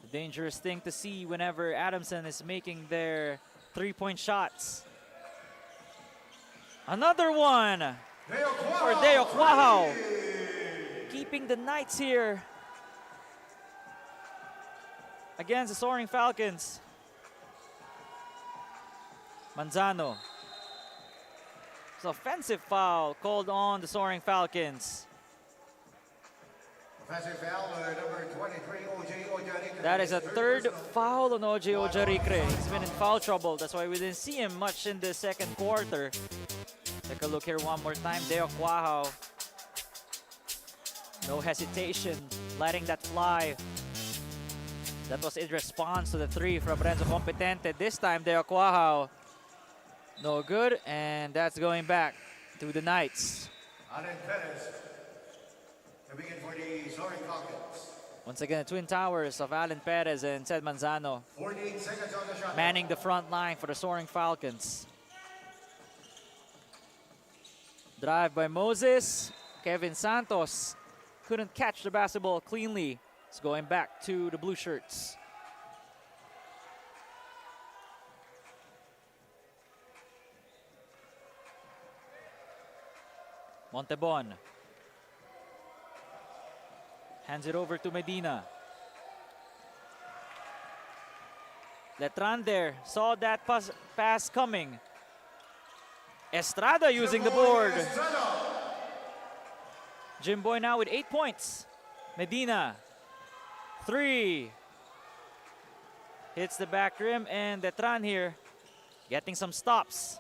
The dangerous thing to see whenever Adamson is making their 3-point shots. Another one for Deo Quahao. Keeping the Knights here against the Soaring Falcons. Manzano. It's an offensive foul called on the Soaring Falcons. Offensive foul, number 23, OJ Ojarikre. That is a 3rd foul on OJ Ojarikre. He's been in foul trouble. That's why we didn't see him much in the second quarter. Take a look here one more time. Deo Quahao. No hesitation, letting that fly. That was in response to the 3 from Renzo Competente. This time, Deo Quahao. No good, and that's going back to the Knights. Alan Perez to begin for the Soaring Falcons. Once again, the twin towers of Alan Perez and Ced Manzano 48 seconds on the shot. manning the front line for the Soaring Falcons. Drive by Moses. Kevin Santos couldn't catch the basketball cleanly. It's going back to the blue shirts. Montebon hands it over to Medina. Letran there saw that pass coming. Estrada using the board. Jimboy now with 8 points. Medina, 3. Hits the back rim, and Letran here getting some stops.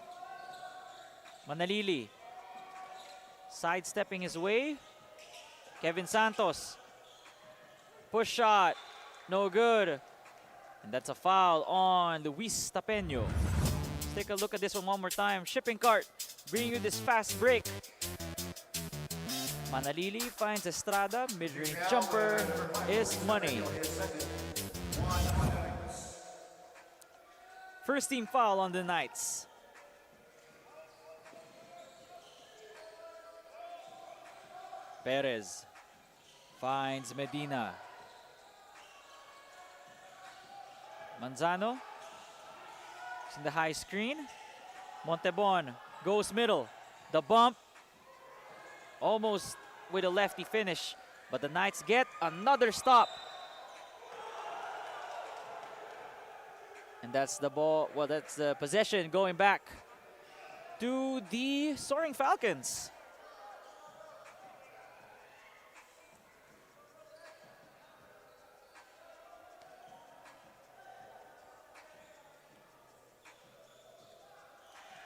Manalili sidestepping his way. Kevin Santos. Push shot, no good. And that's a foul on Luis Tapeño. Let's take a look at this one more time. Shipping cart bringing you this fast break. Manalili finds Estrada. Mid-range jumper is money. First team foul on the Knights. Perez finds Medina. Manzano is in the high screen. Montebon goes middle. The bump. Almost with a lefty finish. But the Knights get another stop. And that's the ball. Well, that's the possession going back to the Soaring Falcons.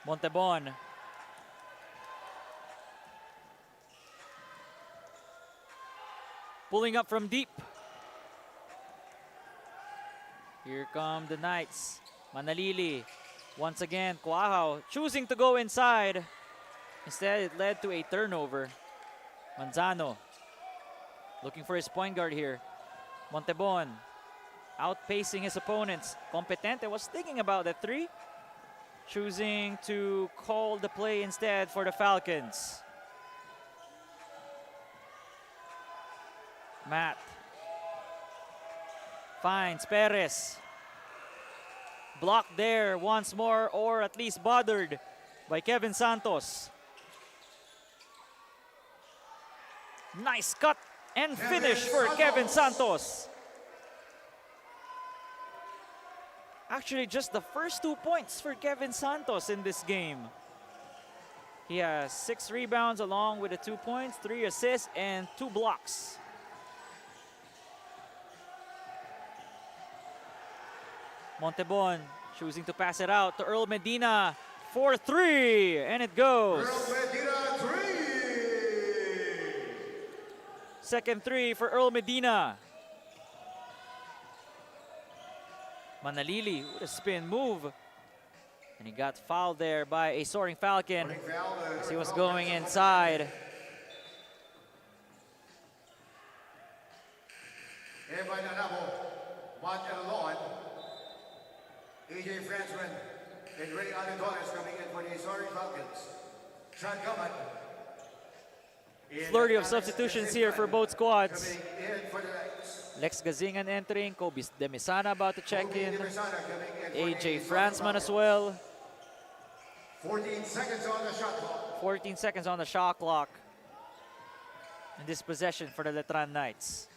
Montebon. Pulling up from deep. Here come the Knights. Manalili. Once again, Quahao choosing to go inside. Instead, it led to a turnover. Manzano looking for his point guard here. Montebon outpacing his opponents. Competente was thinking about the 3. Choosing to call the play instead for the Falcons. Matt finds Perez. Blocked there once more, or at least bothered by Kevin Santos. Nice cut and finish for Kevin Santos. Actually, just the first 2 points for Kevin Santos in this game. He has 6 rebounds along with the 2 points, 3 assists, and 2 blocks. Montebon choosing to pass it out to Earl Medina for 3, and it goes. Earl Medina, 3. Second 3 for Earl Medina. Manalili with a spin move. And he got fouled there by a Soaring Falcon as he was going inside. AJ Franzman and Ray Allentones coming in for the Soaring Falcons. Sean Gumman. Flurry of substitutions here for both squads. Coming in for the Knights. Lex Gazingan entering, Kobe Demisana about to check Kobe in. Demisana coming in for AJ the Soaring Franzman as Falcons. well. 14 seconds on the shot clock. 14 seconds on the shot clock in this possession for the Letran Knights.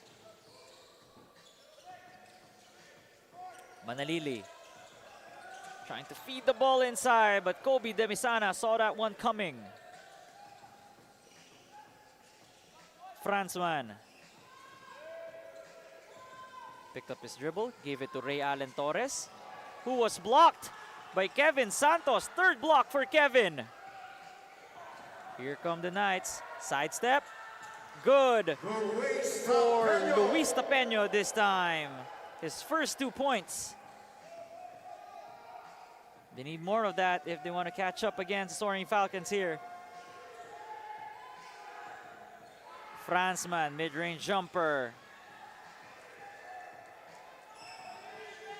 Manalili trying to feed the ball inside, but Kobe Demisana saw that one coming. Franzman picked up his dribble, gave it to Ray Allen Torres, who was blocked by Kevin Santos. Third block for Kevin. Here come the Knights. Sidestep. Good for Luis Tapeño this time. His first 2 points. They need more of that if they want to catch up against Soaring Falcons here. Franzman, mid-range jumper.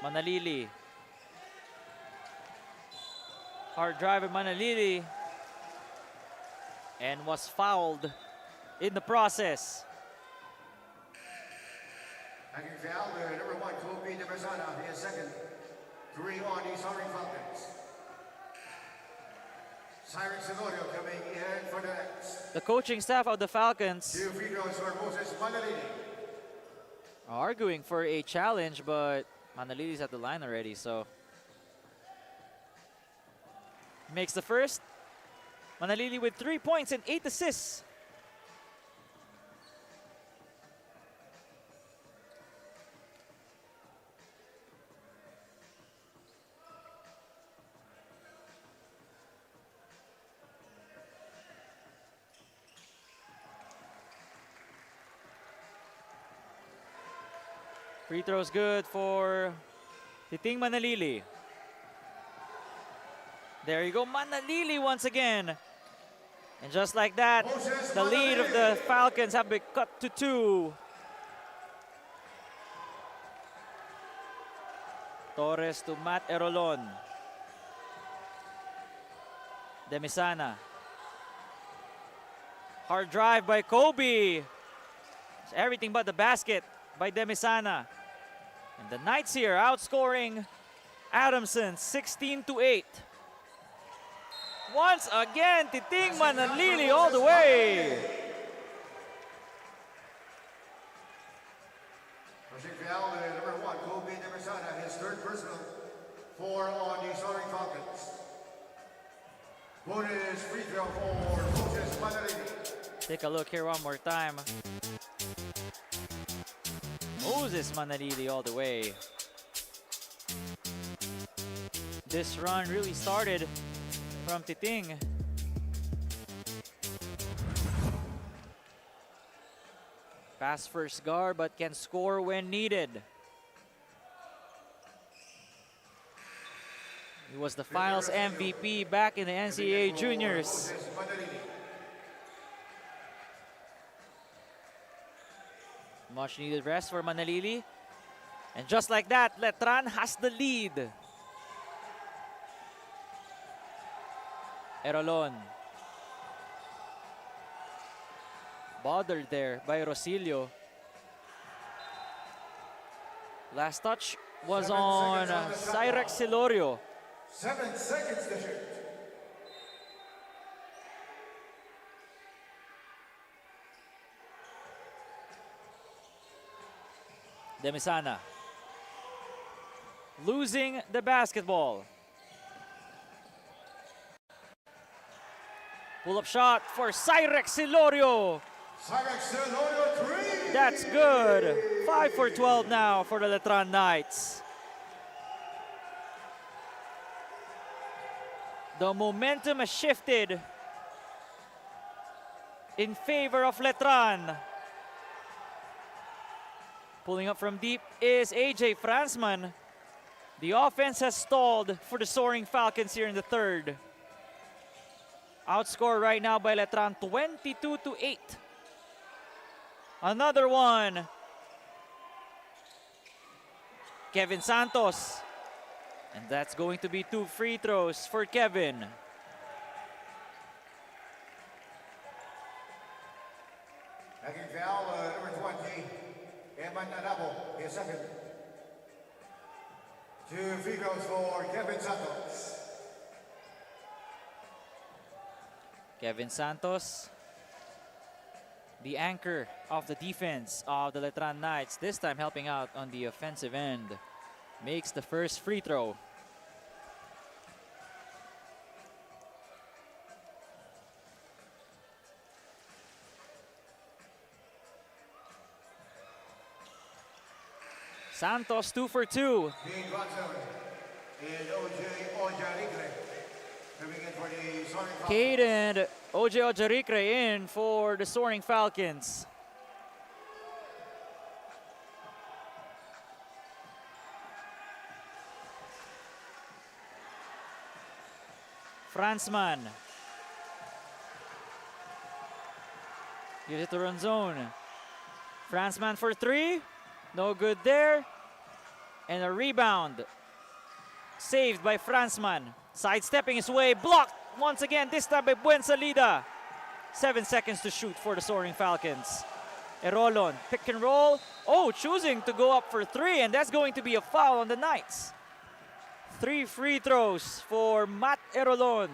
Manalili. Hard drive of Manalili. And was fouled in the process. Hanging foul, number 1, Kobe Demisana, his second. 3 on the Soaring Falcons. Cyrus Senorio coming in for the Knights. The coaching staff of the Falcons 2 free throws for Moses Manalili. arguing for a challenge, but Manalili's at the line already, so. Makes the first. Manalili with 3 points and 8 assists. Free throw's good for Titing Manalili. There you go, Manalili once again. And just like that, the lead of the Falcons have been cut to 2. Torres to Matt Erolon. Demisana. Hard drive by Kobe. It's everything but the basket by Demisana. And the Knights here outscoring Adamson 16-8. Once again, Titing Manalili all the way. Rushing foul, number 1, Kobe Demisana, his third personal. 4 on the Soaring Falcons. Bonus free throw for Moses Manalili. Take a look here one more time. Moses Manalili all the way. This run really started from Titing. Pass first guard, but can score when needed. He was the finals MVP back in the NCAA Juniors. Moses Manalili. Much needed rest for Manalili. And just like that, Letran has the lead. Erolon. Bothered there by Rosilio. Last touch was 7 on seconds on the shot Cyrek clock. Silorio. 7 seconds to shoot. Demisana. Losing the basketball. Pull-up shot for Cyrek Silorio. Cyrek Silorio 3. That's good. 5 for 12 now for the Letran Knights. The momentum has shifted in favor of Letran. Pulling up from deep is AJ Franzman. The offense has stalled for the Soaring Falcons here in the third. Outscored right now by Letran, 22-8. Another one. Kevin Santos. And that's going to be 2 free throws for Kevin. Taking foul, number 20, Eman Adabo, his second. 2 free throws for Kevin Santos. Kevin Santos, the anchor of the defense of the Letran Knights, this time helping out on the offensive end, makes the first free throw. Santos 2 for 2. Cade and OJ Ojarikre in for the Soaring Falcons. Franzman. Gives it to Ronzone. Franzman for 3. No good there. And a rebound. Saved by Franzman. Sidestepping his way. Blocked once again. This time by Buensalida. 7 seconds to shoot for the Soaring Falcons. Erolon. Pick and roll. Oh, choosing to go up for 3. And that's going to be a foul on the Knights. 3 free throws for Matt Erolon.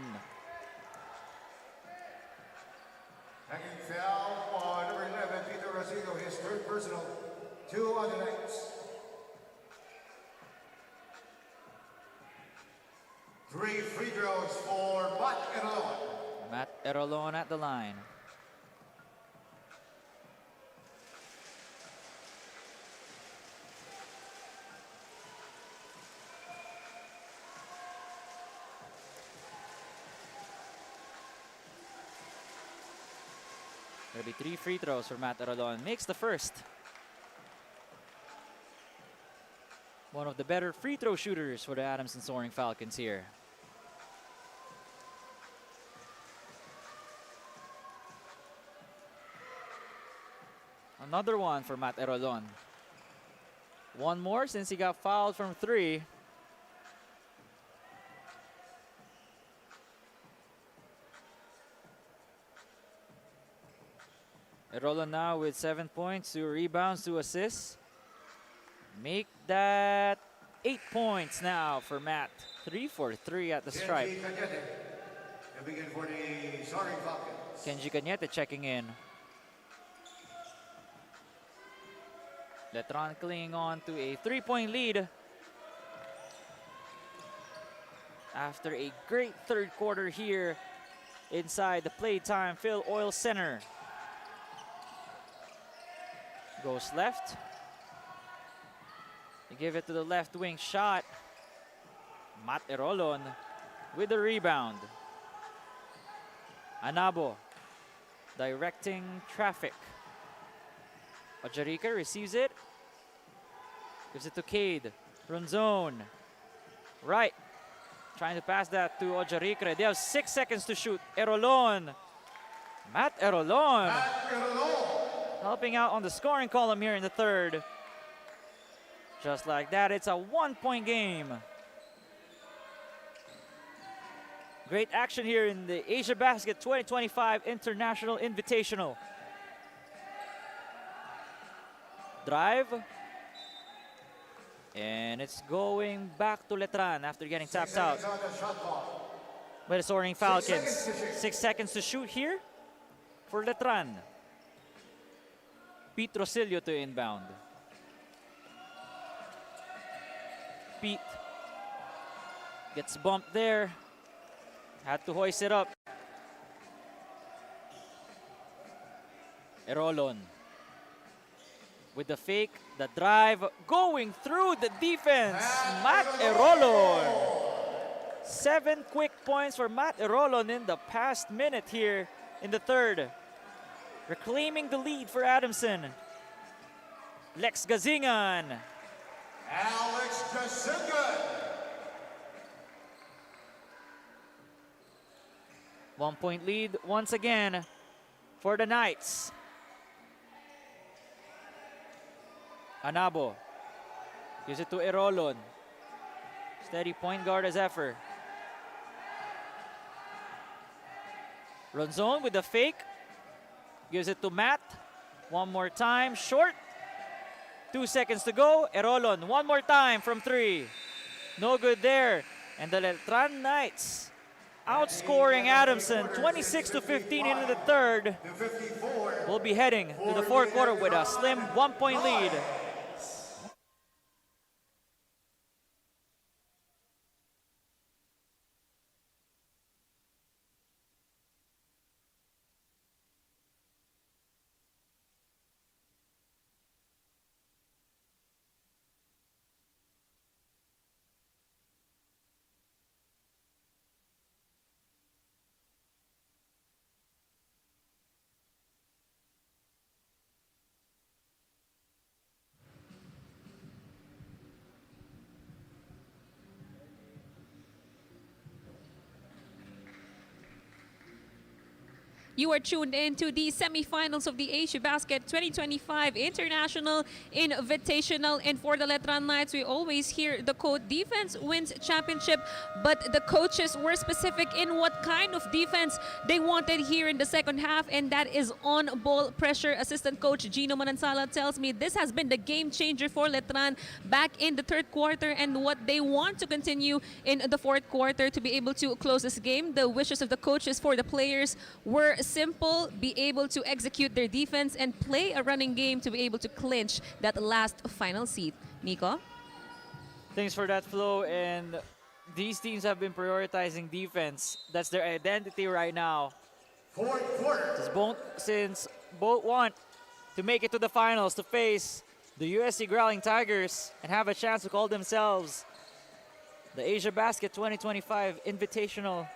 Taking foul on number 11, Peter Rosido, his third personal. 2 on the Knights. 3 free throws for Matt Erolon. Matt Erolon at the line. There'll be 3 free throws for Matt Erolon. Makes the first. One of the better free throw shooters for the Adamson Soaring Falcons here. Another one for Matt Erolon. One more since he got fouled from 3. Erolon now with 7 points, 2 rebounds, 2 assists. Make that 8 points now for Matt. 3 for 3 at the stripe. Kenji Cañete checking in. Letran clinging on to a 3-point lead after a great third quarter here inside the Playtime FilOil Center. Goes left. They give it to the left wing shot. Matt Erolon with the rebound. Anabo directing traffic. Ojarika receives it. Gives it to Cade. Ronzone. Right. Trying to pass that to Ojarika. They have 6 seconds to shoot. Erolon. Matt Erolon. Helping out on the scoring column here in the third. Just like that, it's a 1-point game. Great action here in the Asiabasket 2025 International Invitational. Drive. And it's going back to Letran after getting tapped out by the Soaring Falcons. 6 seconds to shoot here for Letran. Pete Rosillo to inbound. Pete gets bumped there. Had to hoist it up. Erolon with the fake, the drive, going through the defense. Matt Erolon. 7 quick points for Matt Erolon in the past minute here in the third. Reclaiming the lead for Adamson. Lex Gazingan. Alex Gazingan. 1-point lead once again for the Knights. Anabo gives it to Erolon. Steady point guard as ever. Ronzon with the fake. Gives it to Matt. One more time. Short. 2 seconds to go. Erolon one more time from 3. No good there. And the Letran Knights outscoring Adamson 26-15 into the third. We'll be heading to the fourth quarter with a slim 1-point lead. You are tuned in to the semifinals of the Asiabasket 2025 International Invitational. And for the Letran Knights, we always hear the quote, defense wins championship, but the coaches were specific in what kind of defense they wanted here in the second half, and that is on-ball pressure. Assistant coach Gino Manansala tells me this has been the game changer for Letran back in the third quarter, and what they want to continue in the fourth quarter to be able to close this game. The wishes of the coaches for the players were simple: be able to execute their defense and play a running game to be able to clinch that last final seed. Nico? Thanks for that, Flo. And these teams have been prioritizing defense. That's their identity right now. Fourth quarter. Since both want to make it to the finals to face the USC Growling Tigers and have a chance to call themselves the Asiabasket 2025 Invitational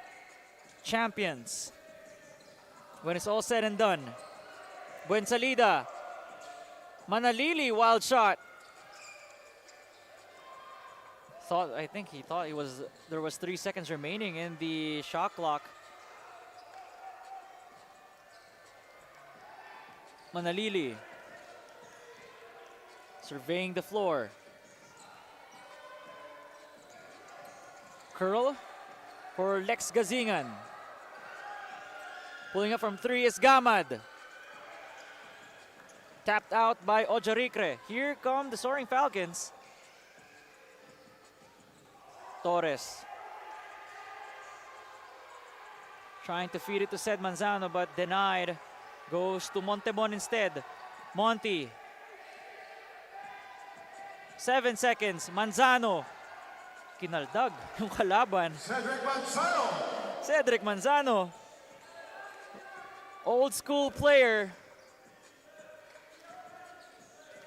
champions. When it's all said and done, buen salida. Manalili, wild shot. I think he thought there was 3 seconds remaining in the shot clock. Manalili surveying the floor. Curl for Lex Gazingan. Pulling up from 3 is Gamad. Tapped out by Ojarikre. Here come the Soaring Falcons. Torres. Trying to feed it to Sed Manzano but denied. Goes to Montebon instead. Monty. 7 seconds. Manzano. Kinaldag yung kalaban. Cedric Manzano. Old school player.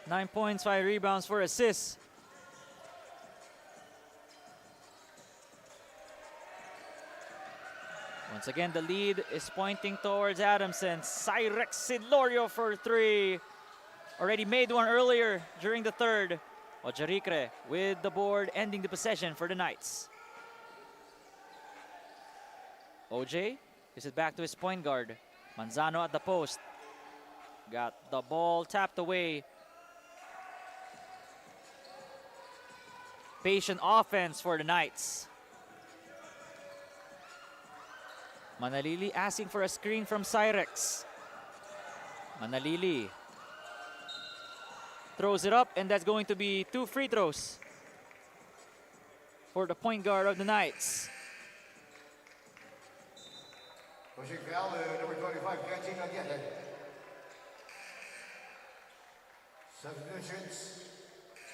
9 points, 5 rebounds, 4 assists. Once again, the lead is pointing towards Adamson. Cyrex Sidlorio for 3. Already made one earlier during the third. Ojarikre with the board, ending the possession for the Knights. OJ gives it back to his point guard. Manzano at the post. Got the ball tapped away. Patient offense for the Knights. Manalili asking for a screen from Cyrex. Manalili throws it up, and that's going to be 2 free throws for the point guard of the Knights. Pushing foul, number 25, catching again. Substitutions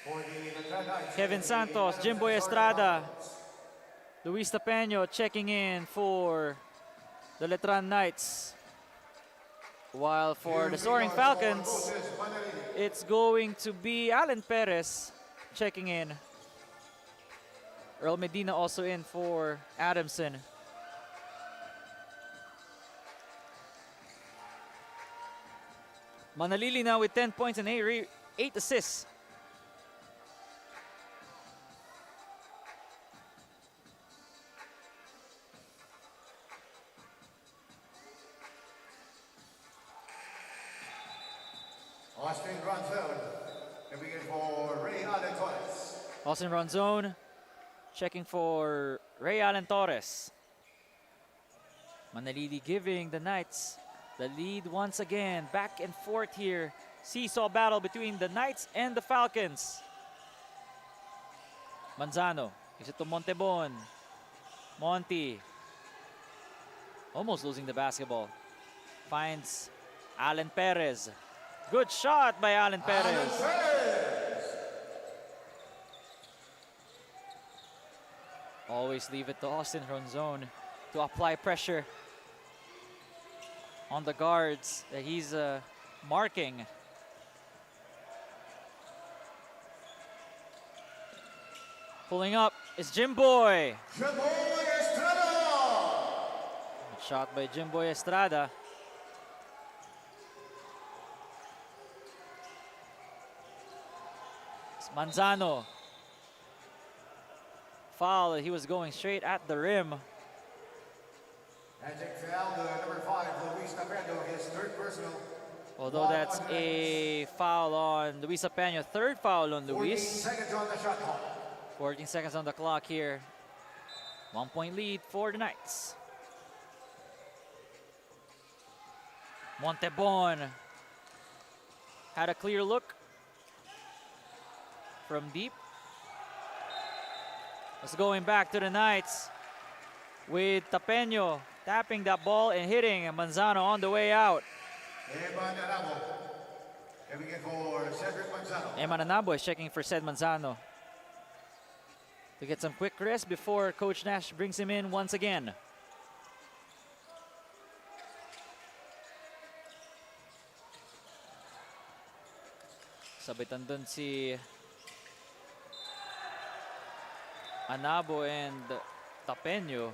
for the Letran Knights. Kevin Santos, Jimboy Estrada, Luis Tapeño checking in for the Letran Knights. While for the Soaring Falcons, it's going to be Alan Perez checking in. Earl Medina also in for Adamson. Manalili now with 10 points and 8 assists. Austin run zone. Checking for Ray Allen Torres. Manalili giving the Knights the lead once again. Back and forth here. Seesaw battle between the Knights and the Falcons. Manzano. Is it to Montebon? Monty. Almost losing the basketball. Finds Alan Perez. Good shot by Alan Perez. Always leave it to Austin Ronzon to apply pressure on the guards that he's marking. Pulling up is Jimboy. Shot by Jimboy Estrada. It's Manzano. Foul, he was going straight at the rim. Magic foul, number 5, Luis Tapendo, his third personal. Although that's a foul on Luis Apeno, third foul on 14 Luis. seconds on the shot clock. 14 seconds on the clock here. 1 point lead for the Knights. Montebon had a clear look from deep. It's going back to the Knights with Tapeno tapping that ball and hitting Manzano on the way out. Eman Anabo is checking for Ced Manzano to get some quick rest before Coach Nash brings him in once again. Sabitan dun si Anabo and Tapeno.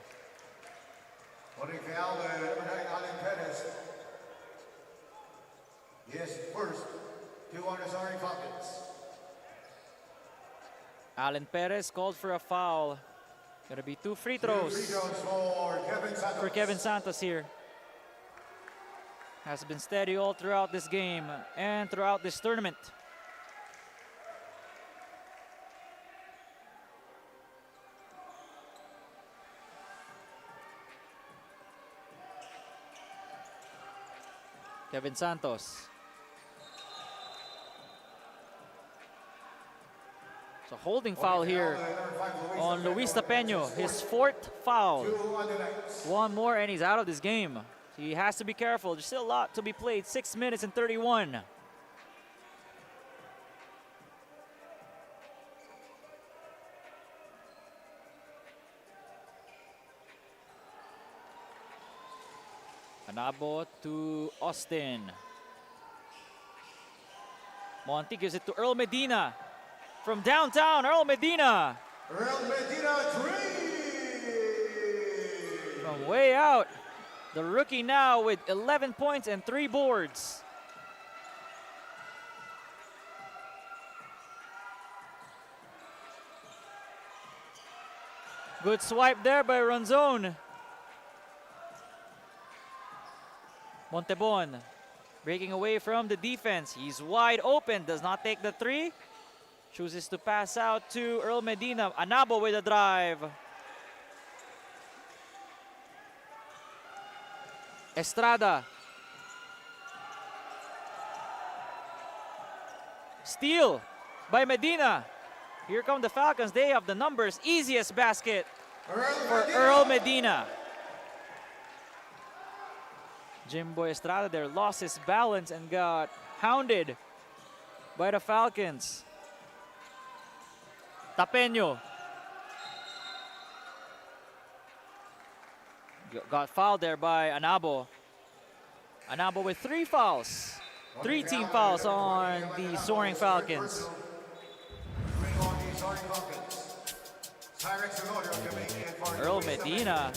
Holding foul, number 9, Alan Perez. Yes, first, 2 on the Soaring Falcons. Alan Perez called for a foul. Gonna be 2 free throws for Kevin Santos here. Has been steady all throughout this game and throughout this tournament. Kevin Santos. So holding foul here on Luis Tapeno, his 4th foul. 1 more and he's out of this game. He has to be careful. There's still a lot to be played. 6 minutes and 31. Anabo to Austin. Monty gives it to Earl Medina. From downtown, Earl Medina. Earl Medina, 3. From way out. The rookie now with 11 points and 3 boards. Good swipe there by Ronzon. Montebon breaking away from the defense. He's wide open, does not take the 3. Chooses to pass out to Earl Medina. Anabo with a drive. Estrada. Steal by Medina. Here come the Falcons. They have the numbers. Easiest basket for Earl Medina. Jimboy Estrada there lost his balance and got hounded by the Falcons. Tapeno got fouled there by Anabo. Anabo with 3 fouls. 3 team fouls on the Soaring Falcons. Earl Medina.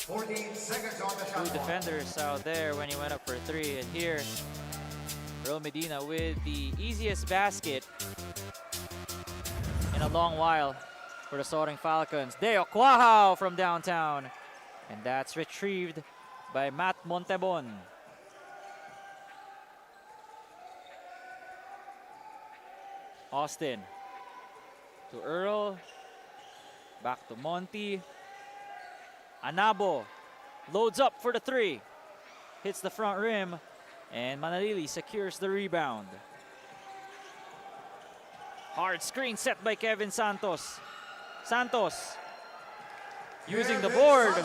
14 seconds on the shot 2 defenders out there when he went up for 3. And here, Earl Medina with the easiest basket in a long while for the Soaring Falcons. Deo Quahao from downtown. And that's retrieved by Matt Montebon. Austin to Earl. Back to Monty. Anabo loads up for the three. Hits the front rim. And Manalili secures the rebound. Hard screen set by Kevin Santos. Santos using the board.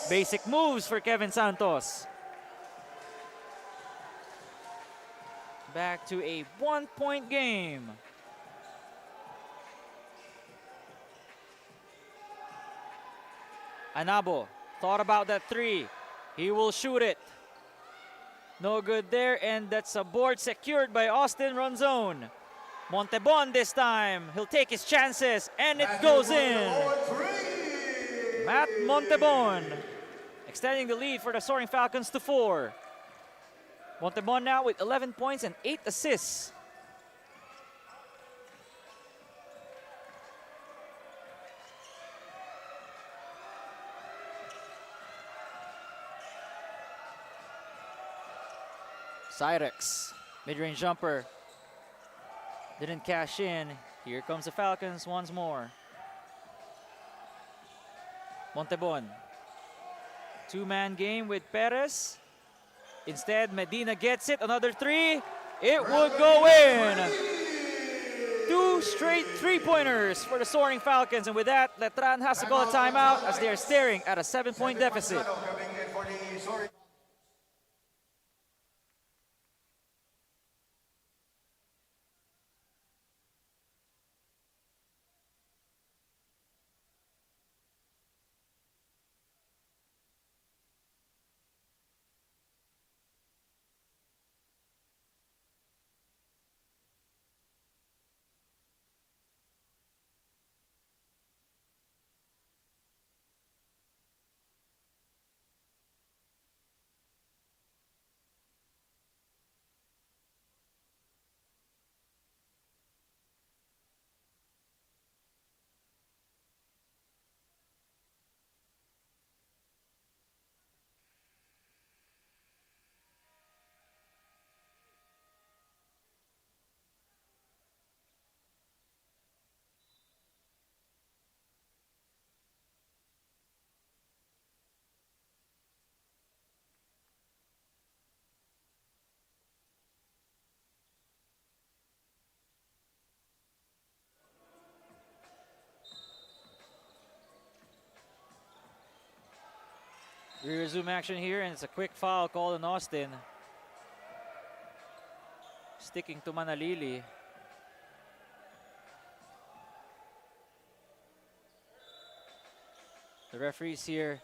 Basic moves for Kevin Santos. Back to a 1-point game. Anabo thought about that three. He will shoot it. No good there, and that's a board secured by Austin Ronzone. Montebon this time. He'll take his chances, and it goes in. Matt Montebon extending the lead for the Soaring Falcons to 4. Montebon now with 11 points and 8 assists. Cyrex, mid-range jumper. Didn't cash in. Here comes the Falcons once more. Montebon. Two-man game with Perez. Instead, Medina gets it. Another three. It would go in. 2 straight three-pointers for the Soaring Falcons. And with that, Letran has to call a timeout as they are staring at a 7-point deficit. We resume action here, and it's a quick foul called on Austin. Sticking to Manalili. The referees here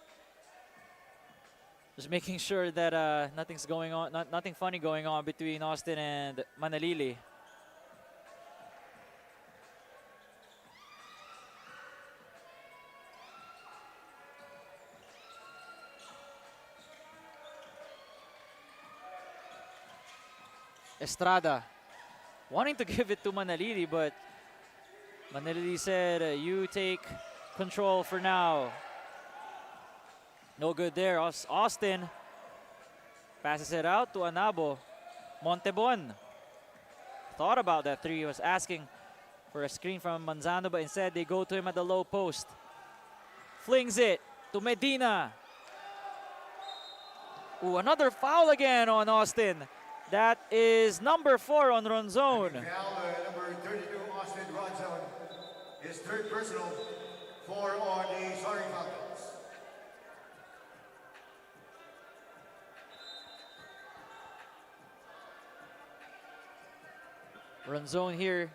just making sure that nothing's going on, nothing funny going on between Austin and Manalili. Estrada wanting to give it to Manalili, but Manalili said, you take control for now. No good there. Austin passes it out to Anabo. Montebon thought about that three. He was asking for a screen from Manzano, but instead they go to him at the low post. Flings it to Medina. Ooh, another foul again on Austin. That is number 4 on Ronzone. Number 32, Austin Ronzone. His third personal, 4 on the Soaring Falcons. Ronzone here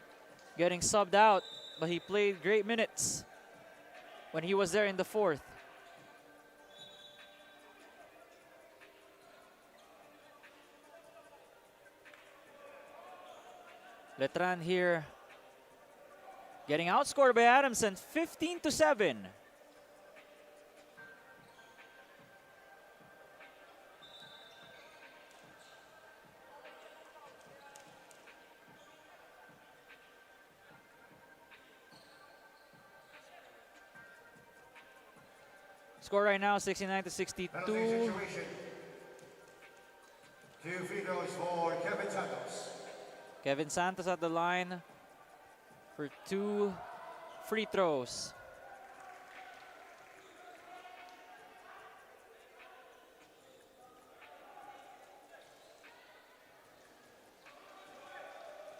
getting subbed out, but he played great minutes when he was there in the 4th. Letran here getting outscored by Adamson 15-7. Score right now 69-62. Two free throws for Kevin Santos. Kevin Santos at the line for 2 free throws.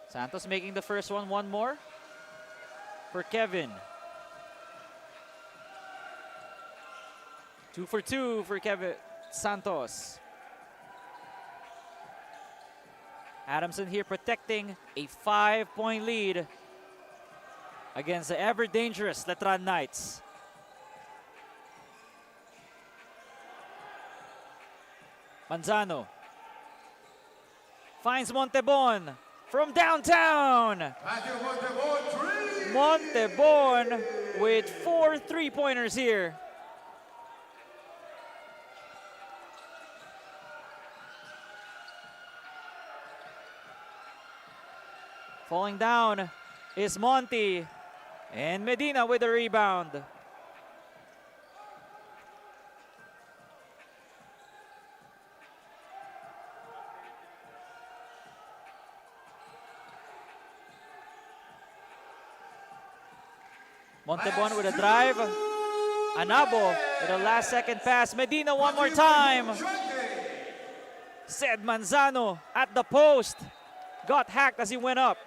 Santos making the first one more for Kevin. 2 for 2 for Kevin Santos. Adamson here protecting a 5-point lead against the ever-dangerous Letran Knights. Manzano finds Montebon from downtown. Matthew Montebon, 3. Montebon with 4 3-pointers here. Falling down is Monty, and Medina with the rebound. Montebon with a drive. Anabo with a last-second pass. Medina one more time. Said Manzano at the post. Got hacked as he went up.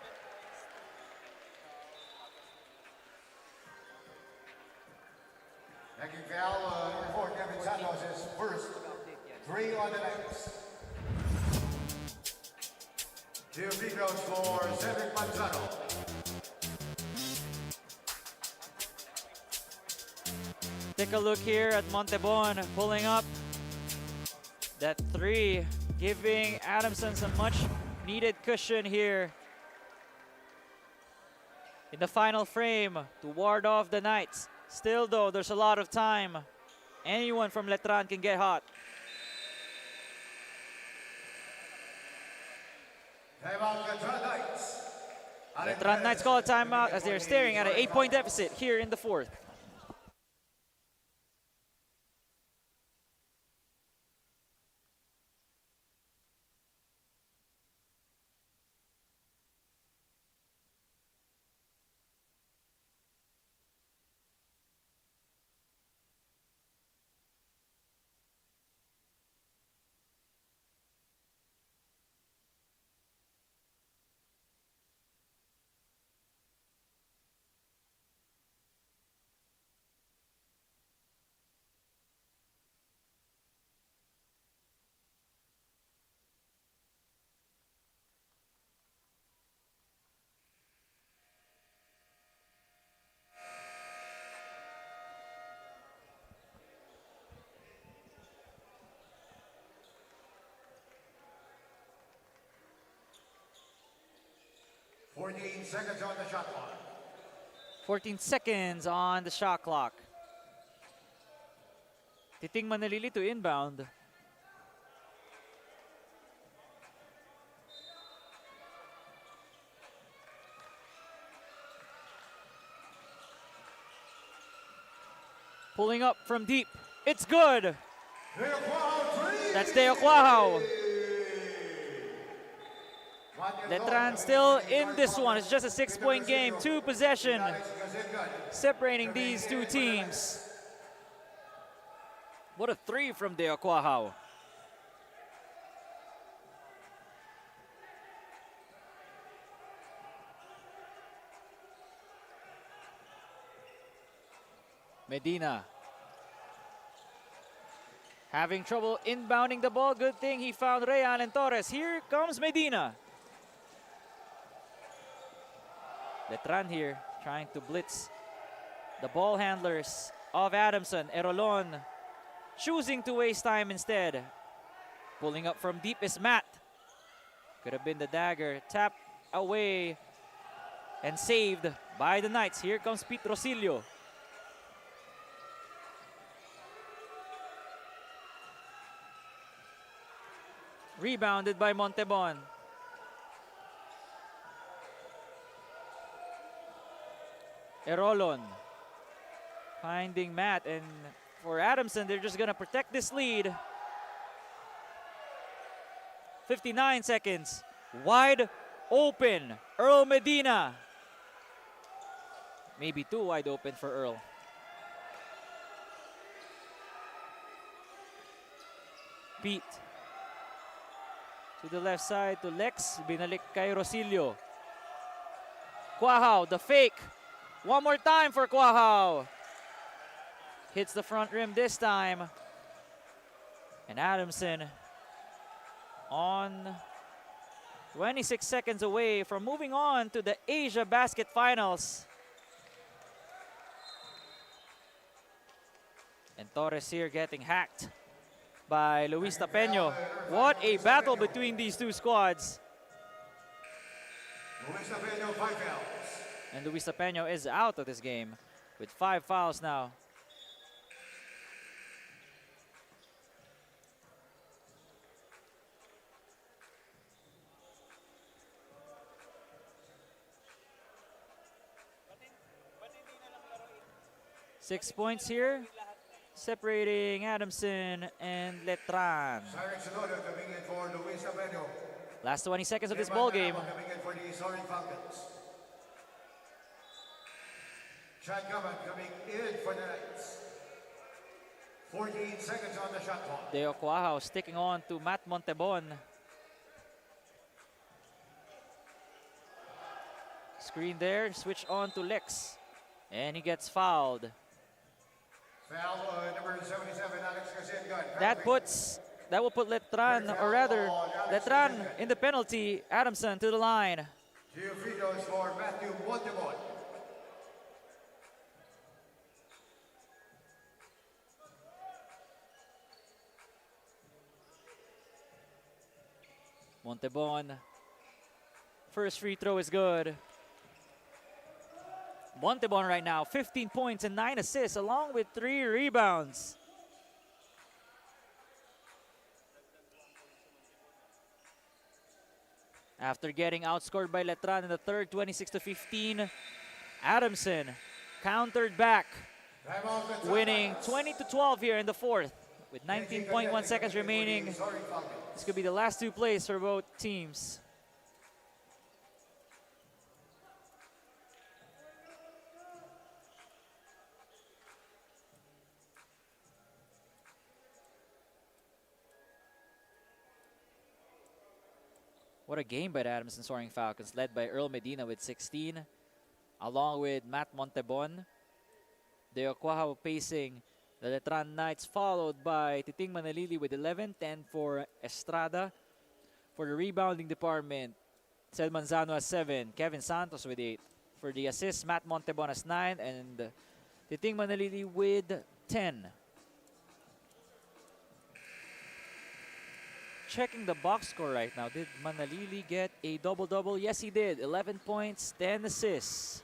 Taking foul for Kevin Santos, his first 3 on the Knights. Two free throws for Cedric Manzano. Take a look here at Montebon pulling up that 3, giving Adamson some much needed cushion here in the final frame to ward off the Knights. Still though, there's a lot of time. Anyone from Letran can get hot. Timeout, Letran Knights. Letran Knights call a timeout as they're staring at an 8-point deficit here in the 4th. Fourteen seconds on the shot clock. 14 seconds on the shot clock. Titing Manalili to inbound. Pulling up from deep. It's good. That's Deo Quahao. Letran still in this one. It's just a 6-point game. 2 possession separating these 2 teams. What a 3 from Deo Quahao. Medina having trouble inbounding the ball. Good thing he found Rayan and Torres. Here comes Medina. Letran here trying to blitz the ball handlers of Adamson. Erolon choosing to waste time instead. Pulling up from deep is Matt. Could have been the dagger. Tapped away and saved by the Knights. Here comes Pete Rosilio. Rebounded by Montebon. Erolon finding Matt, and for Adamson, they're just gonna protect this lead. 59 seconds, wide open, Earl Medina. maybe too wide open for Earl. Pete. To the left side to Lex. Binalik kay Rosilio. Quahao, the fake. One more time for Quahao. Hits the front rim this time. And Adamson on 26 seconds away from moving on to the Asiabasket Finals. And Torres here getting hacked by Luis Tapeño. What a battle between these two squads. Luis Tapeño, 5 fouls. And Luis Tapeño is out of this game with 5 fouls now. Six points here, separating Adamson and Letran. Siren Sonoda coming in for Luis Tapeño. Last 20 seconds of this ball game. Coming in for the Soaring Falcons. Chad Gavan coming in for the Knights. 14 seconds on the shot clock. Deo Quahao sticking on to Matt Montebon. Screen there, switch on to Lex. And he gets fouled. Foul number 77, Alex Gazingan. That will put Letran, or rather, Letran in the penalty. Adamson to the line. 2 free throws for Matthew Montebon. Montebon. First free throw is good. Montebon right now, 15 points and 9 assists, along with 3 rebounds. After getting outscored by Letran in the third, 26-15, Adamson countered back, winning 20-12 here in the fourth, with 19.1 seconds remaining. This could be the last 2 plays for both teams. What a game by the Adamson Soaring Falcons, led by Earl Medina with 16, along with Matt Montebon. Deo Quahao pacing the Letran Knights, followed by Titing Manalili with 11, 10 for Estrada. For the rebounding department, Sel Manzano has 7, Kevin Santos with 8. For the assists, Matt Montebon has 9, and Titing Manalili with 10. Checking the box score right now. Did Manalili get a double-double? Yes, he did. 11 points, 10 assists.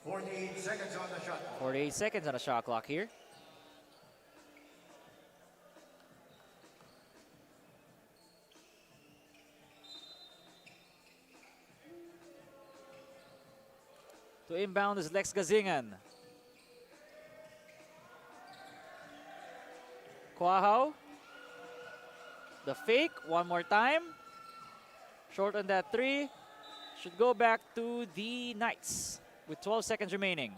Forty-eight seconds on the shot clock. 48 seconds on the shot clock here. To inbound is Lex Gazingan. Quahao. The fake, one more time. Short on that 3. Should go back to the Knights with 12 seconds remaining.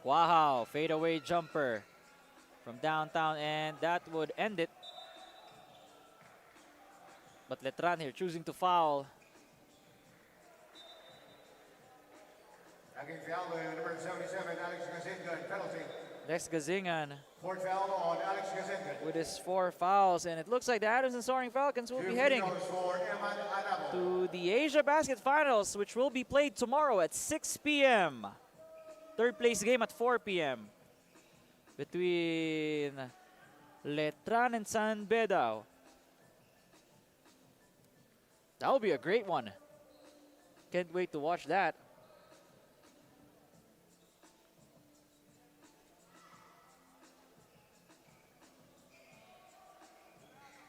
Quahao, fadeaway jumper from downtown, and that would end it. But Letran here choosing to foul. Tagging foul number 77, Alex Gazingan, penalty. Lex Gazingan 4th foul on Alex Gazingan. with his 4 fouls, and it looks like the Adamson Soaring Falcons will 2 be free heading throws for Eman Adamo. to the Asiabasket Finals, which will be played tomorrow at 6 p.m. Third place game at 4 p.m. between Letran and San Beda. That will be a great one. Can't wait to watch that.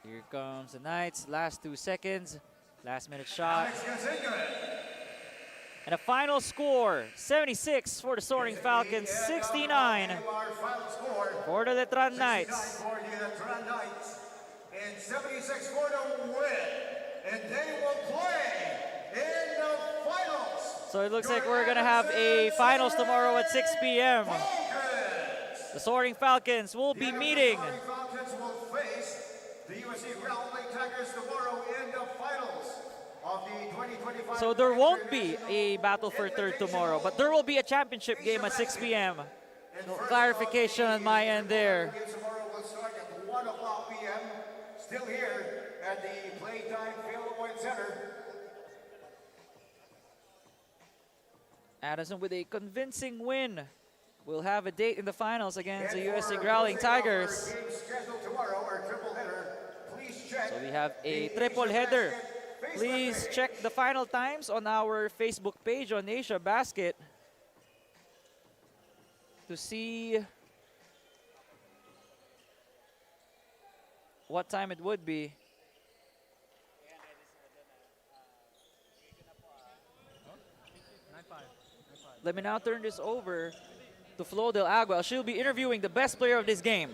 Here comes the Knights. Last 2 seconds. Last minute shot. Alex Gazingan. And a final score, 76 for the Soaring Falcons, 69 Our final score, for the Letran 69 Knights. for the Letran Knights, and 76 for the win. And they will play in the finals. So it looks like we're going to have a finals tomorrow at 6 p.m. Falcons. The Soaring Falcons will be meeting. The Falcons will face the USC Growling Tigers tomorrow in the finals of the 2025. So there won't be a battle for third tomorrow, but there will be a championship game at 6 p.m. No clarification on my end there. Tomorrow will start at 1 o'clock p.m. Still here at the Playtime FilOil Center. Adamson with a convincing win. We'll have a date in the finals against the USC Growling Tigers. Games scheduled tomorrow are triple header. Please check. So we have a triple header. Please check the final times on our Facebook page on Asiabasket to see what time it would be. Let me now turn this over to Flo Del Agua. She'll be interviewing the best player of this game.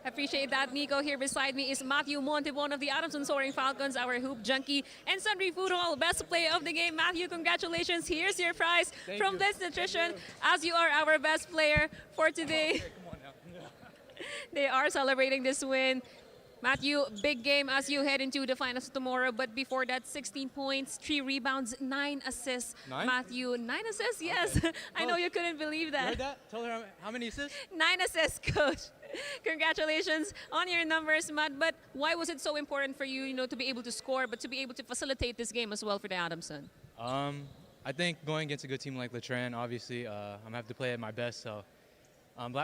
Appreciate that, Nico. Here beside me is Matthew Montebon of the Adamson Soaring Falcons, our hoop junkie, and Sundry FilOil, best player of the game. Matthew, congratulations. Here's your prize from Blitz Nutrition, as you are our best player for today. They are celebrating this win. Matthew, big game as you head into the finals tomorrow. But before that, 16 points, 3 rebounds, 9 assists. 9? Matthew, 9 assists, yes. I know you couldn't believe You that. heard that? Tell her how many assists? 9 assists, coach. Congratulations on your numbers, Matt. But why was it so important for you, to be able to score, but to be able to facilitate this game as well for the Adamson? I think going against a good team like Letran, obviously, I'm going to have to play at my best. So,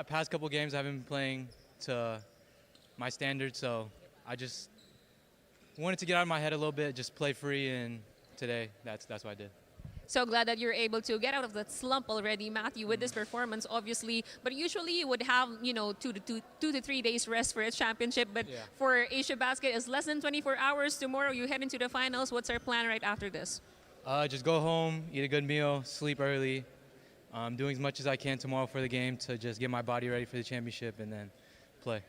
past couple games, I've been playing to my standards. So, I just wanted to get out of my head a little bit, just play free. And today, that's what I did. So glad that you're able to get out of that slump already, Matthew, with this performance, obviously. But usually you would have, 2 to 3 days rest for a championship. But Yeah. for Asiabasket, it's less than 24 hours. Tomorrow you head into the finals. What's our plan right after this? Just go home, eat a good meal, sleep early. Doing as much as I can tomorrow for the game to just get my body ready for the championship and then play.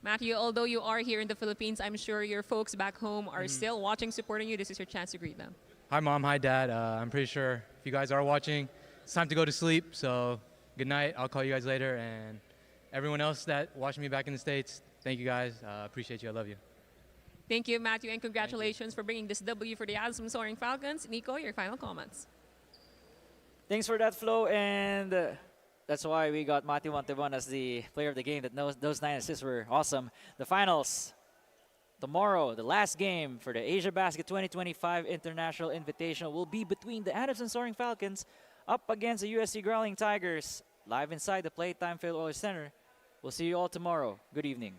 Matthew, although you are here in the Philippines, I'm sure your folks back home are still watching, supporting you. This is your chance to greet them. Hi, Mom. Hi, Dad. I'm pretty sure if you guys are watching, it's time to go to sleep. So good night. I'll call you guys later. And everyone else that watched me back in the States, thank you guys. Appreciate you. I love you. Thank you, Matthew, and congratulations for bringing this W for the Adamson Soaring Falcons. Nico, your final comments. Thanks for that, Flo, and that's why we got Matthew Montebon as the player of the game. That knows those 9 assists were awesome. The finals tomorrow, the last game for the Asiabasket 2025 International Invitational will be between the Adamson Soaring Falcons up against the USC Growling Tigers, live inside the Playtime FilOil Center. We'll see you all tomorrow. Good evening.